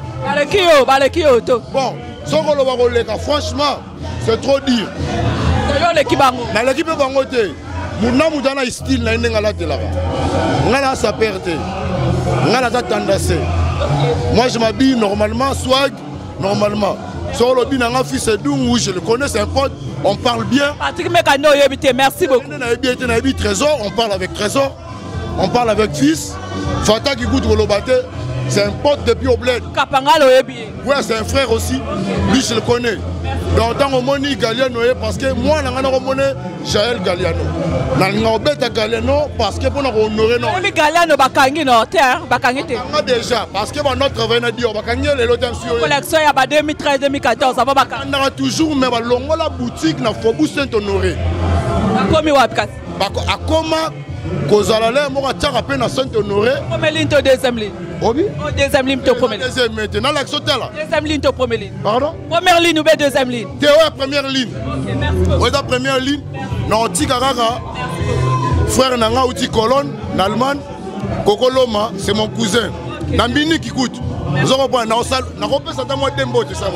Balekio to. Bon, soko lo ba koleka franchement, c'est trop dire. Yo l'équipe bango. Na l'équipe bango te. Muna mudana style na ndenga la telaka. Ngana sa perte. Ngana ta tendance. Moi je m'habille normalement, swag normalement. Sur le bin un fils d'où je le connais, c'est un pote, on parle bien. Patrick Mekano, merci beaucoup. Trésor, on parle avec Trésor, on parle avec fils. Fata qui goûte le bâté, c'est un pote depuis au bled. Ouais, c'est un frère aussi. Lui je le connais. Donc tant au moni Galiano parce que moi je connais Jaël Galiano. Je Galiano parce que pour honorer non. Galiano bakangi no terre, bakangi te. Déjà parce que notre travail n'a dit bakangi les lots sur. Collection ya ba 2013 2014 ça va bakangi. On a toujours mais longo la boutique na Faubourg Saint-Honoré. Komi wapi akoma kozalale mo ataka pe na Saint-Honoré. Première ligne to deuxième ligne. Obi? Deuxième ligne to première ligne. Deuxième maintenant l'action là. Deuxième ligne to première ligne. Pardon? Première ligne ou deuxième ligne? T'es ouais première ligne. OK, merci. Ouais la première ligne. Non Tikarara. Frère nanga outi colonne en Allemagne. Kokoloma, c'est mon cousin. Nambini qui coûte. Vous avez pas na salle, na repère ça moi dembo de ça.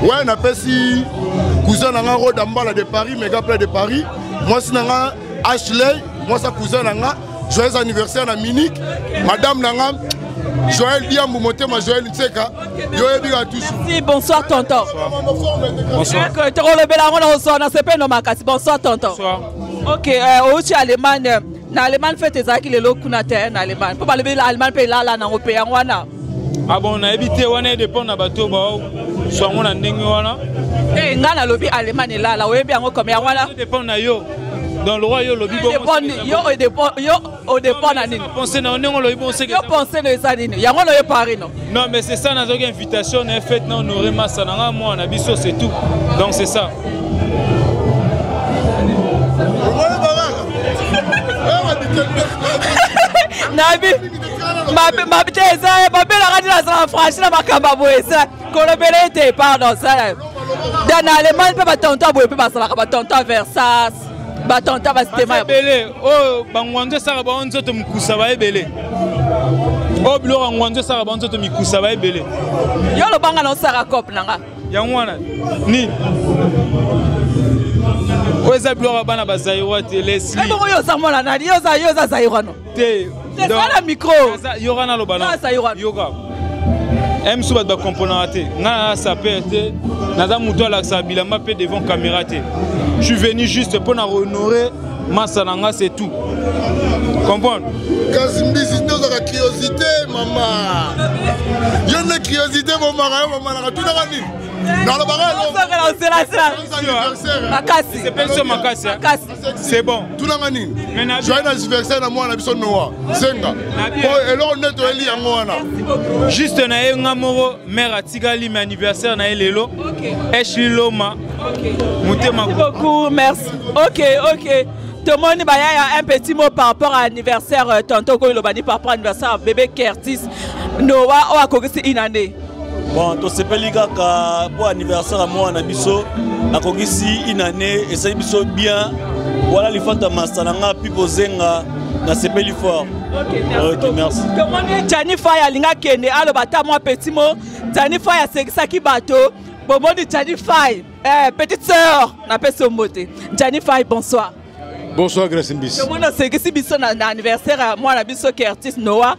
Ouais, na pesi cousin nanga Rod Ambala de Paris, méga plein de Paris. Moi c'est nanga Ashley, moi sa cousin nanga joyeux anniversaire à Munich. Madame nanga Joël Diamou monté ma Joël Nseka. Yo ebi à tous. Merci, bonsoir tonton. Bonsoir. Bonsoir tonton. Bonsoir. OK, où tu es Allemagne? Na Allemagne fait tes acquis les locaux na terre na Allemagne. Pour parler de l'Allemagne pays là na européen wana. Ah bon, on a évité wana dépend na bateau ba soit on a ndenge wana. Eh ngana lobi Allemagne là là oyebi yango comme ya wana. Dépend na yo. Dans le roi yo lobi bon. Yo au dépend na nini. Penser na on lobi bon c'est que. Yo penser de ça nini. Yango no yo Paris non. Non mais c'est ça na zoga invitation na fait na honorer massa na moi na biso c'est tout. Donc c'est ça. Nabi ma teza babe la radio la France la makamba boesa kolobele te pardon ça dans l'Allemagne peut batonta boe peut basala batonta Versace batonta ba système belé oh bangwando ça ba onzo to mkusa ba ebele oh bilo ngwando ça ba onzo to mikusa ba ebele yo lo banga no sara cop nanga yangwana ni oza bilo bana ba zairo te Leslie bon yo za mona na yo za zairo no te c'est ça le micro yoga na lo bana yoga M sous ba component te na ça perte na muto la sabila ma pe devant caméra te je suis venu juste pour honorer Massananga c'est tout comprendre Kazimbizi nous la curiosité maman y a une curiosité maman na tout na Dans le barrel, c'est bon. Tout le monde. Joyeux anniversaire à moi, on a besoin de Noah. Senga. Et là, on est au lit en Moana. Juste, on a un amoureux, mère à Tigali, mais anniversaire, on a Lelo. Eshli Loma. Merci beaucoup, merci. Ok. Tout le monde a un petit mot par rapport à l'anniversaire, tonton Koilobani, par rapport à l'anniversaire bébé Curtis Noah, ou à Kogisi Inane. Bon, to sepeli kaka pour anniversaire à moi na biso na Kogisi Inane et ça biso bien. Voilà les fanta mastananga pipo zenga na sepeli fort. Ok, merci. Comment dit Jennifer ya linga kende alo bata moi petit mot. Jennifer ya sekisaki bato. Bon dit Jennifer, petite sœur, na peso moté. Jennifer, bonsoir. Bonsoir Grace Mbisi. Comment on sait que si biso na anniversaire à moi na biso Curtis Noah.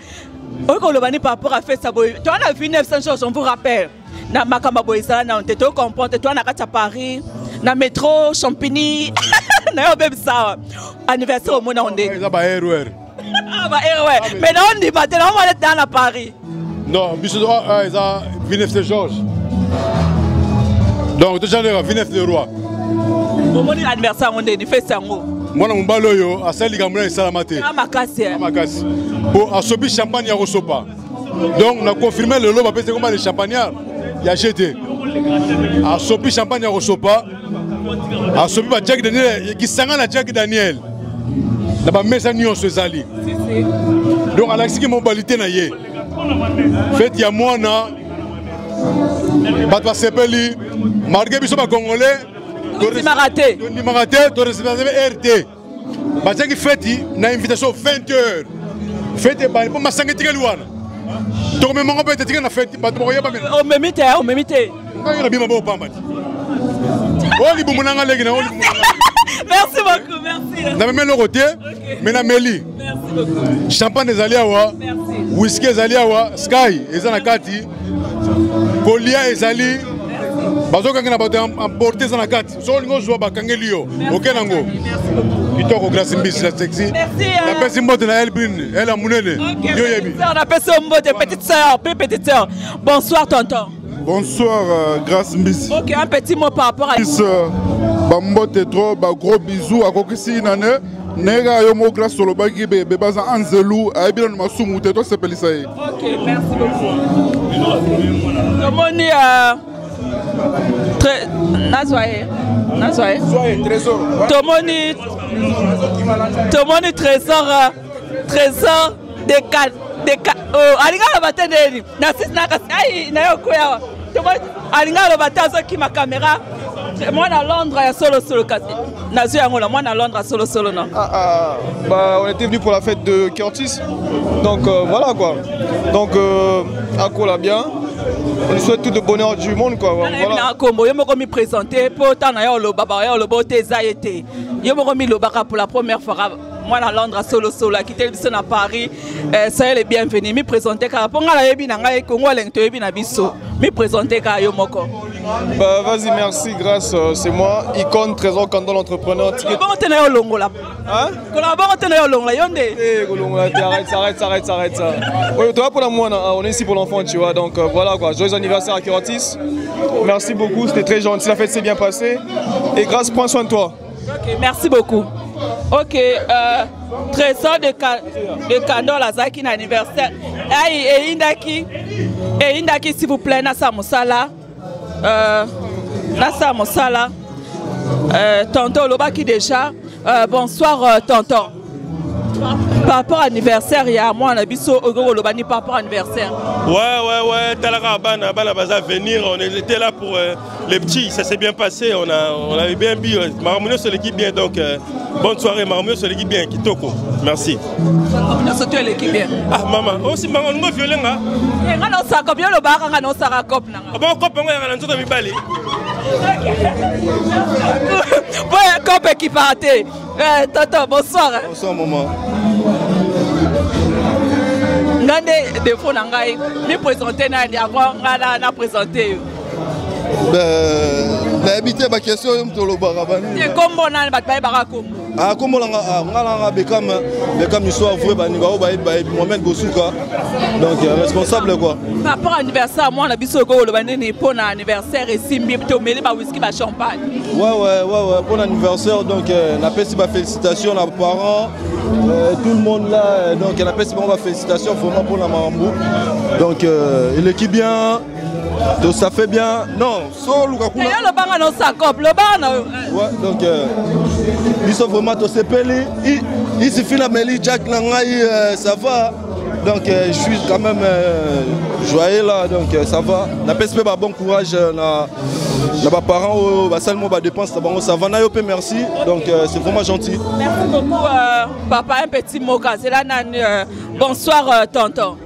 On le par rapport à faire ça. Tu as vu 900 choses, on vous rappelle. Na makamba boisana na on te comprend. Toi na à Paris, na métro Champigny. Na yo même ça. Anniversaire au monde on est. Ça va RER. Ah bah RER. Mais non on dit maintenant on va être dans Paris. Non, biso ils a Villeneuve Georges. Donc tu as le Villeneuve de Roi. Comment dit l'anniversaire on est, il fait ça ngo. Moi na mbalo yo asali gamuna salamate. Amakasi. Amakasi. Pour asobi champagne ya Rosopa. Donc on a confirmé le lot parce que comme les champagnards il y a jeté. Asobi champagne ya Rosopa. Asobi ba Jack Daniel qui sanga na Jack Daniel. Na ba mesa nyonso ezali. Donc Alexis qui mobilité na ye. Fête ya mwana. Batwa sepeli marqué biso ba congolais. Maraté. Maraté, tu as RT. Parce que fête, une invitation 20h. Fête, pour ma sangue, tu as l'ouane. Tu as même pas été fête, tu as pas on me mité. On a bien ma pas mal. Merci beaucoup, merci. Na même le côté, mais na meli. Merci beaucoup. Champagne des aliawa, whisky des aliawa, Sky, et na kati. Kolia et ali. Bazo kanga na bato emporter ça na kati. So lingo zo ba kangelio. OK nango. Kitoko Grace Mbisi la sexy. Merci. La petite mbote na Elbin, elle a munene. Yo yebi. On appelle ça mbote petite sœur, Bonsoir tonton. Bonsoir Grace Mbisi. OK, un petit mot par rapport à Bambote trop, ba gros bisous à Kogisi Inane. Nega yo mo grâce sur le bagi bébé baza Anzelou, aibila na masumu teto sepeli ça. OK, merci beaucoup. Comment on est Nazoye. Trésor. Tomoni trésor de alinga lo batendeli. Na sisi na kasi ai na yo koya. Tomoni alinga lo batazo ki ma caméra. Moi à Londres ya solo kasi. Nazo yango la moi à Londres solo non. Bah on était venu pour la fête de Curtis. Donc voilà quoi. Donc Akola bien. On lui souhaite tout le bonheur du monde quoi. Voilà. Je me suis présenté pour Tanayo Loba Tezaïté. Je me suis pour la première fois. Moi à Londres solo à quitter le à Paris. Soyez les bienvenus. Je me présenter car pour la yebi na ngai Congo lengto yebi na biso. Me présenter car yo moko. Bah vas-y merci grâce c'est moi icône trésor Kando l'entrepreneur. Comment tu es au longo là? Hein? Collabore tu es au longo là yonde. Eh longo là arrête ça. Oui, toi pour la moi on est ici pour l'enfant tu vois donc voilà quoi. Joyeux anniversaire à Curtis. Merci beaucoup, c'était très gentil, la fête s'est bien passée et grâce prends soin de toi. OK, merci beaucoup. OK, trésor de Kando la Zaki anniversaire. Et Indaki s'il vous plaît Nasa Moussala. Tonton Lobaki déjà. Bonsoir tonton. Par rapport à l'anniversaire, il y a moi, on a biso Ogo Lobani par rapport à l'anniversaire. Ouais. Talaka Bana Baza venir, on était là pour les petits, ça s'est bien passé, on avait bien bu. Marmounio sur l'équipe bien, donc bonne soirée, Marmounio sur l'équipe bien, Kitoko. Merci. Marmounio sur l'équipe bien. Ah maman, aussi maman, nous violons là. Et on a ça bien le bar, on a ça cop là. Bon cop, on a un truc à mi balé. Bon cop qui partait. Tonton, bonsoir. Bonsoir maman. Ngande défaut nangai, me présenter na avant na présenter. nayebi ba question oyo moto olobaka bani kombo nani bato bayebaka kombo kombo nanga Bekam histoire vrai baninga oyo bayebi Mohamed Bosuka donc responsable quoi par rapport à anniversaire mwana biso okoloba nini mpo na anniversaire esimbi tomeli ba whisky ba champagne ouais pour l'anniversaire donc napesi ba félicitations na parents tout le monde là donc napesi ba félicitations vraiment pour la Mambo donc il équipe bien donc ça fait bien non so luka kuna le banga no sakop le banga ouais donc biso vraiment to sepeli il suffit la meli Jack Langai ça va donc je suis quand même joyeux là donc ça va napesi pe ba bon courage na ba parents ba seulement ba dépense ça va na yo pe merci donc c'est vraiment gentil. Merci beaucoup papa, un petit mot c'est là bonsoir tonton.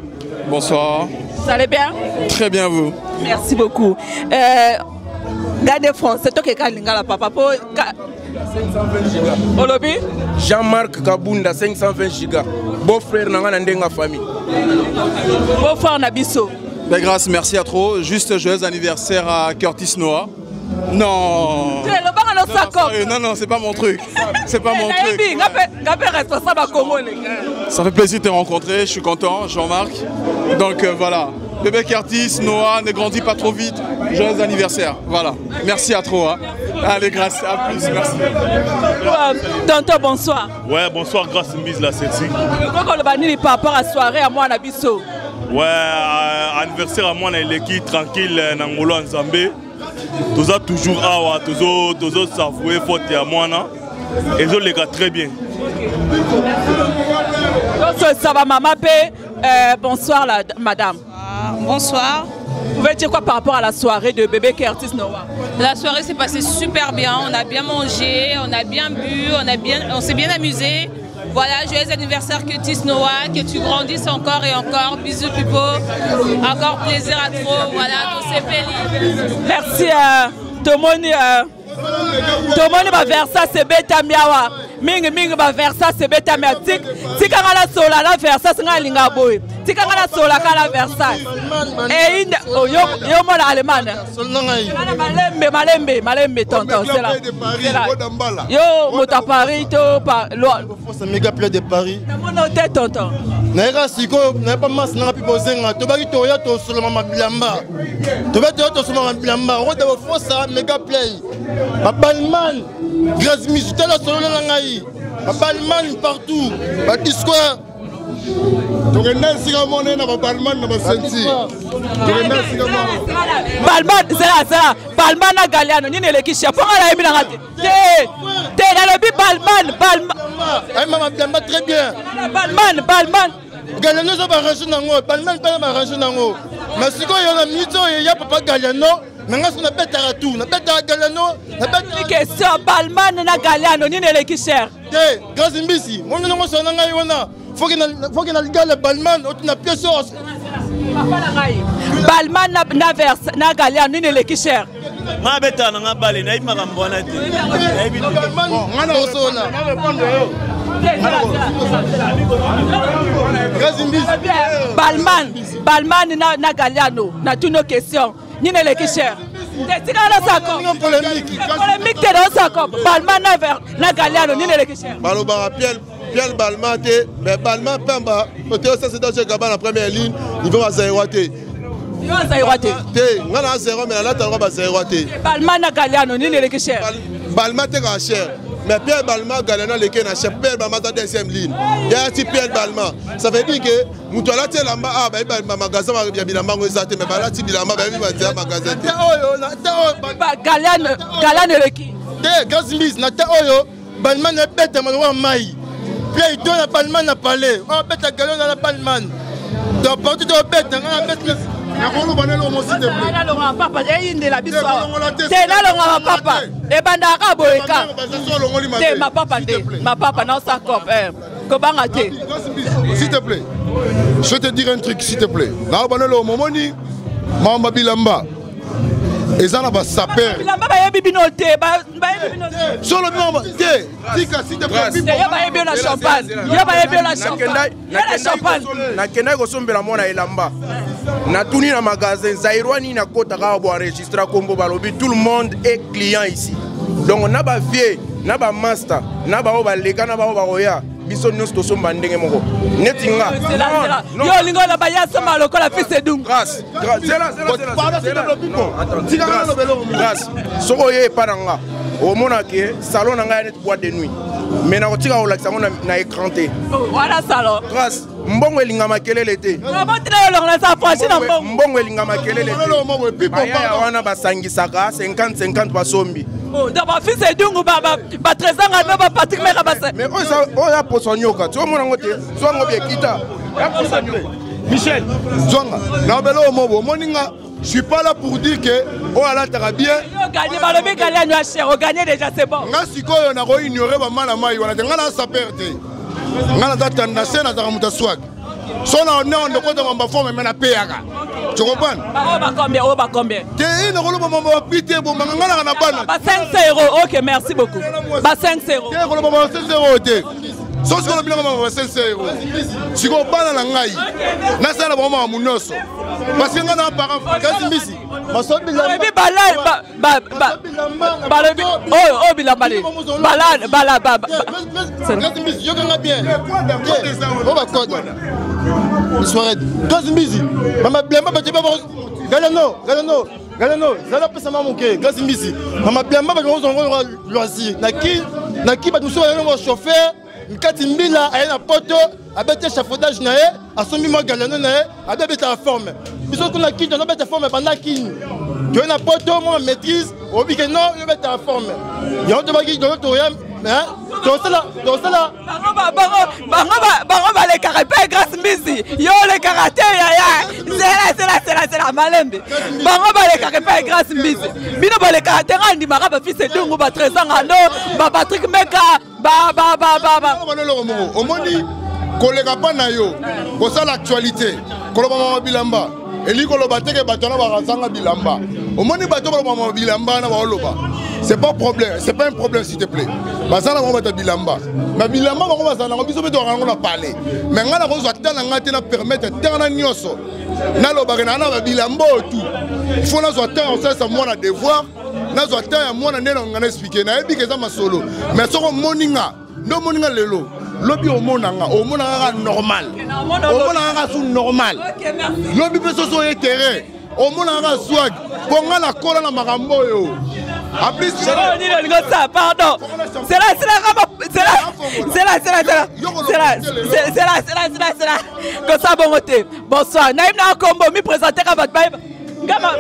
Bonsoir. Ça allait bien? Très bien vous. Merci beaucoup. Gardez France, c'est toi qui as la papa pour 520 gigas. Olobi? Jean-Marc Kabunda 520 gigas. Beau-frère nanga ndenga famille. Beau-frère Nabiso. Ben grâce, merci à trop. Juste joyeux anniversaire à Curtis Noah. Non. Non, c'est pas mon truc. C'est pas mon truc. Ça fait plaisir de te rencontrer, je suis content, Jean-Marc. Donc voilà, bébé Curtis, Noah, ne grandit pas trop vite. Joyeux anniversaire, voilà. Merci à trop. Hein. Allez, grâce, à plus, merci. Tonton, bonsoir. Ouais, bonsoir, grâce Mbise la Sexy. Par rapport à la soirée à moi, Nabiso. Ouais, anniversaire à moi, l'équipe tranquille, Nangolo Nzambé. Tous a toujours awa, tous s'avouer faute à moi et je les gars très bien. Donc ça va maman bonsoir madame. Bonsoir. Vous pouvez dire quoi par rapport à la soirée de bébé Curtis Noah? La soirée s'est passée super bien, on a bien mangé, on a bien bu, on s'est bien amusé. Voilà, joyeux anniversaire Curtis Noah, que tu grandisses encore et encore. Bisous Pipo, encore plaisir à trop. Voilà, tous ces pélis. Merci Tomoni. Tomoni va vers ça, c'est bêta miawa. Mingi va vers ça, c'est bêta mia. Tika ngala sola la vers ça, c'est ngalinga boy. Tika ngala sola kala vers ça. Et yo mo la allemande. Malembe tonton, c'est là. Yo mota Paris to pa loi. C'est méga plein de Paris. Mon hôtel tonton. Naira siko na pas mas na pipo zenga to baki to ya to solo mama bilamba. To baki to solo mama bilamba, on doit faire ça méga play. Balman, Grâce Misutela solo na ngai. Balman partout. Bati square. Balman Balman na Galiano ni le kisha pour la yemi na ngate. Te na le bi Balman. Ay mama bilamba très bien. Balman. Galiano ça va ranger nango. Balman pas va ranger nango. Mais siko yo na mito ya papa Galiano. Nanga sona betara tout. Na betara Galiano. Na betara question Balman na Galiano ni le kisha. Te Grâce Mbisi. Mon nango sona ngai wana. Faut qu'il y ait le Balman, on a pièce sur Balman na Galiano ni le kisha. Ma beta na ngabale na ima kambona te. Balman na Galiano na toutes nos questions. Ni le kisha. C'est polémique dans sa cop. Balman na Galiano ni le kisha. Balobara Pierre Balman, mais Balman Pemba, ça c'est dans le Gabon la première ligne, ils vont à Zaïroté. Ils vont à Zaïroté. On a 0, mais là, tu vas à Zaïroté. Balman na Galiano, ni le cher. Balman est cher. Mais Pierre Balman, Galiano, les Kenya, Pierre Balman dans la deuxième ligne. Il y a un petit Pierre Balman. Ça veut dire que, Moutouala, tu es là-bas, ah, ben, magasin, il y a bien mais là, tu es là-bas, il y a un magasin. Galiano, le qui? Gazmis, Nata Oyo, Balman est bête, Manoua Maï. Puis il donne à Balman à parler. On bête à Galiano à la Balman. Donc, partout de bête, on a bête. S'il te plaît, je vais te dire un truc, s'il te plaît. Là, on a le moment ni Mamba Bilamba. Et ça, on va saper. Sur le nom, s'il te plaît, il y a la champagne. Il y a la champagne. Nakenda ko sombela mona elamba. natuni na magasin Zairwani na kota ka bo enregistrer kombo balobi tout le monde est client ici. Donc na ba vie, na ba master, na ba leka na ba roya. Biso nyonso tosomba ndenge moko. Netinga. Yo lingo na ba ya soma lokola fils edung. Grâce. Grâce. Soko ye paranga. Au monake salon nanga net boîte de nuit. Mais na kotika o lakisa ngona na écran té. Voilà salon. Grâce. Mbongo elinga makelele te. Mbongo elinga makelele te. Baya wana basangisaka 50-50 basombi. D'abord fils edungu ba trésanga no ba Patrick Mera basa. Mais oya posonyoka. Tu omona ngote. Zwango bie kita. Ya posonyoka. Michel, Zwanga. Na belo mobo moninga. Je suis pas là pour dire que oh ala tara bien. Gagner balobi gagne à cher, gagner déjà c'est bon. Nga sikoyo na ko ignorer ba mala mai wana ngana sa perte. Ngana data na sena za muta swag. Sona on ne ko de mamba forme mais na payaka. Tu comprends? Ba combien? Te ina ko lo mamba pité bo ngana na bana. Ba 500 €. OK, merci beaucoup. Ba 500 €. Te ko lo mamba 500 € te. So ce que le bilan mamba 500 €. Si ko bana na ngai. Na sala ba mama munoso. Parce que ngana parent Kasimbisi. Masobi la. Balobi oh bilambali. Bala. Kasimbisi yo kanga bien. On va code. Soirée. Kasimbisi. Mama blamba ba teba Galeno, zala pesa mamuke, Kasimbisi. Mama blamba ba zongo loisir. Naki ba tuso ba chauffeur. Nkati mbila ayena poto abete chafaudage na ye asombi mo galeno na ye abeta la forme biso kuna kinto no beta forme banda kin to na poto mo maîtrise obike no yo beta la forme yo to baki do to yam hein to sala bango le karaté grâce mbisi yo le karaté ya c'est la malembe bango le karaté grâce mbisi bino le karaté ngandi maraba fils edungu ba 13 ans no ba Patrick Meka ba omoni kolega pa na yo kosala actualité koloba mama bilamba eli koloba teke bato na bakazanga bilamba omoni bato koloba mama bilamba na baoloba c'est pas un problème s'il te plaît bazala mama bato bilamba mais bilamba bango bazala biso beto rango na parler mais ngana ko zwa tana ngate na permettre tana nyoso na loba na ba bilamba tout il faut na zwa tana ça moi na devoir na zwa tana moi na ndena ngana expliquer na ebi ke za masolo mais soko moninga no moninga lelo lobi omonanga normal omonanga sous normal lobi peso so terrain omonanga swag ponga na kola na makambo yo en plus pardon c'est là que ça bon côté bonsoir naïm na kombo mi présenter ka bat bay ngama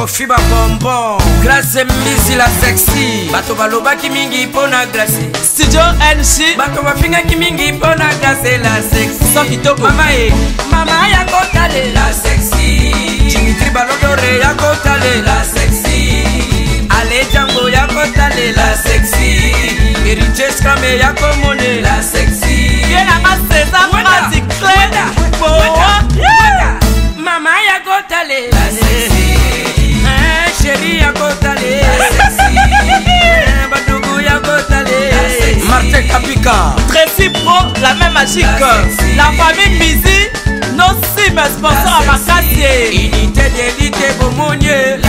Fiba bonbon, Grace Mbizi la sexy. Bato baloba ki mingi pona Grace. Studio NC. Bato bafinga ki mingi pona Grace la sexy. So kitoko. Mama ya kotale la sexy. Dimitri Balodore ya kotale la sexy. Ale Django ya kotale la sexy. Eriches Krame ya komone la sexy. Viena ma César Pratique Claire. Mama ya kotale la sexy. Chérie ya kotale la sexy. Badougou ya kotale. Martin Kapika. Tracy Pro, la même magique. La famille Mbizi, nos 6 sponsors à Makassi. Unité d'élite Bomonier.